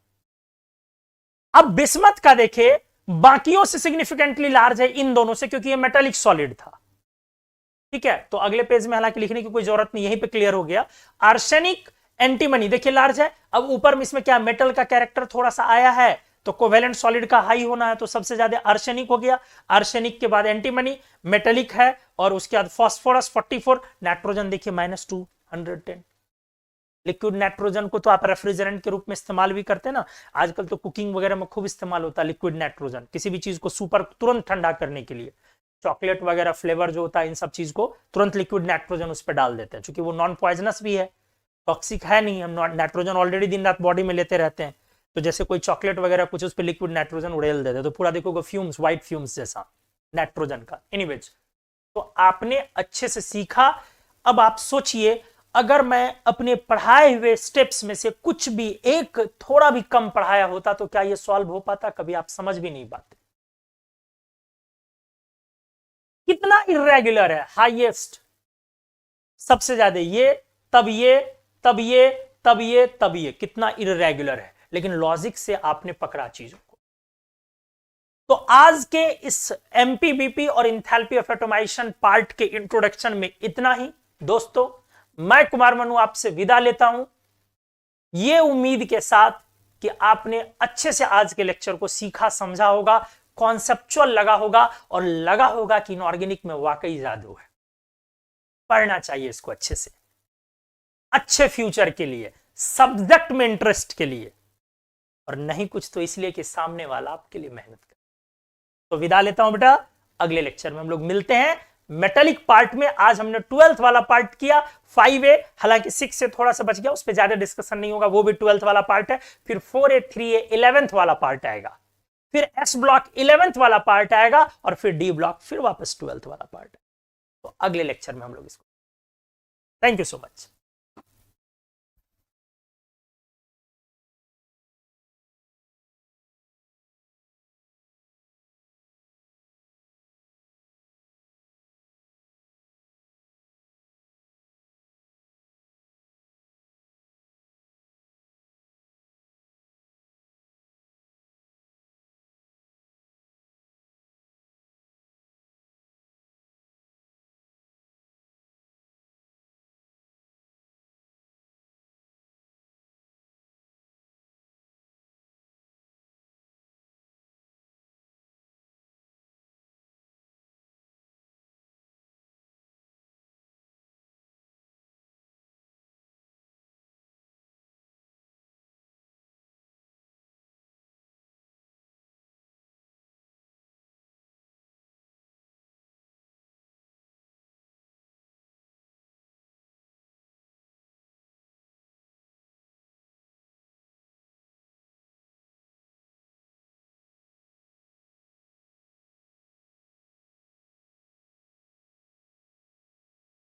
अब बिस्मथ का देखे, बाकियों से सिग्निफिकेंटली लार्ज है इन दोनों से, क्योंकि ये मेटालिक सॉलिड था। ठीक है, तो अगले पेज में हालांकि लिखने की कोई जरूरत नहीं, यहीं पे क्लियर हो गया। आर्सेनिक, एंटीमनी देखिए लार्ज है। अब ऊपर में इसमें क्या मेटल का कैरेक्टर थोड़ा सा आया है, तो कोवेलेंट सॉलिड का हाई होना है, तो सबसे ज्यादा आर्सेनिक हो गया। आर्सेनिक के बाद एंटीमनी, मेटेलिक है, और उसके बाद फास्फोरस 44, नाइट्रोजन देखिए -210। लिक्विड नाइट्रोजन को तो आप रेफ्रिजरेंट के रूप में इस्तेमाल भी करते हैं ना, आजकल तो कुकिंग वगैरह में खूब इस्तेमाल होता है लिक्विड नाइट्रोजन, किसी भी चीज को सुपर तुरंत ठंडा करने के लिए। चॉकलेट वगैरह फ्लेवर जो होता है, इन सब चीज को तुरंत लिक्विड नाइट्रोजन उस पर डाल देते हैं, क्योंकि वो नॉन पॉइजनस भी है, टॉक्सिक है नहीं। हम नाइट्रोजन ऑलरेडी दिन रात बॉडी में लेते रहते हैं, तो जैसे कोई चॉकलेट वगैरह कुछ उस पर लिक्विड नाइट्रोजन उड़ेल देते हैं, तो पूरा देखोगे फ्यूम्स, व्हाइट फ्यूम्स जैसा नाइट्रोजन का। एनीवेज, तो आपने अच्छे से सीखा। अब आप सोचिए, अगर मैं अपने पढ़ाए हुए स्टेप्स में से कुछ भी एक थोड़ा भी कम पढ़ाया होता तो क्या ये सॉल्व हो पाता? कभी आप समझ भी नहीं पाते। कितना इरेगुलर है, हाईएस्ट सबसे ज्यादा ये, तब ये, तब ये, तब ये, तब ये, कितना इरेगुलर है, लेकिन लॉजिक से आपने पकड़ा चीजों को। तो आज के इस एमपीबीपी और इंथैल्पी ऑफ ऑटोमेशन पार्ट के इंट्रोडक्शन में इतना ही। दोस्तों, मैं कुमार मनु आपसे विदा लेता हूं, यह उम्मीद के साथ कि आपने अच्छे से आज के लेक्चर को सीखा, समझा होगा, कॉन्सेप्चुअल लगा होगा और लगा होगा कि इनऑर्गेनिक में वाकई जादू है। पढ़ना चाहिए इसको अच्छे से, अच्छे फ्यूचर के लिए, सब्जेक्ट में इंटरेस्ट के लिए, और नहीं कुछ तो इसलिए कि सामने वाला आपके लिए मेहनत करे। तो विदा लेता हूं बेटा, अगले लेक्चर में हम लोग मिलते हैं। मेटालिक पार्ट में आज हमने 12th वाला पार्ट किया, 5A, हालांकि 6 से थोड़ा सा बच गया, उस पर ज्यादा डिस्कशन नहीं होगा, वो भी 12th वाला पार्ट है। फिर 4A 3A 11th वाला पार्ट आएगा, फिर S ब्लॉक 11th वाला पार्ट आएगा, और फिर D ब्लॉक फिर वापस 12th वाला पार्ट है। तो अगले लेक्चर में हम लोग इसको, थैंक यू सो मच।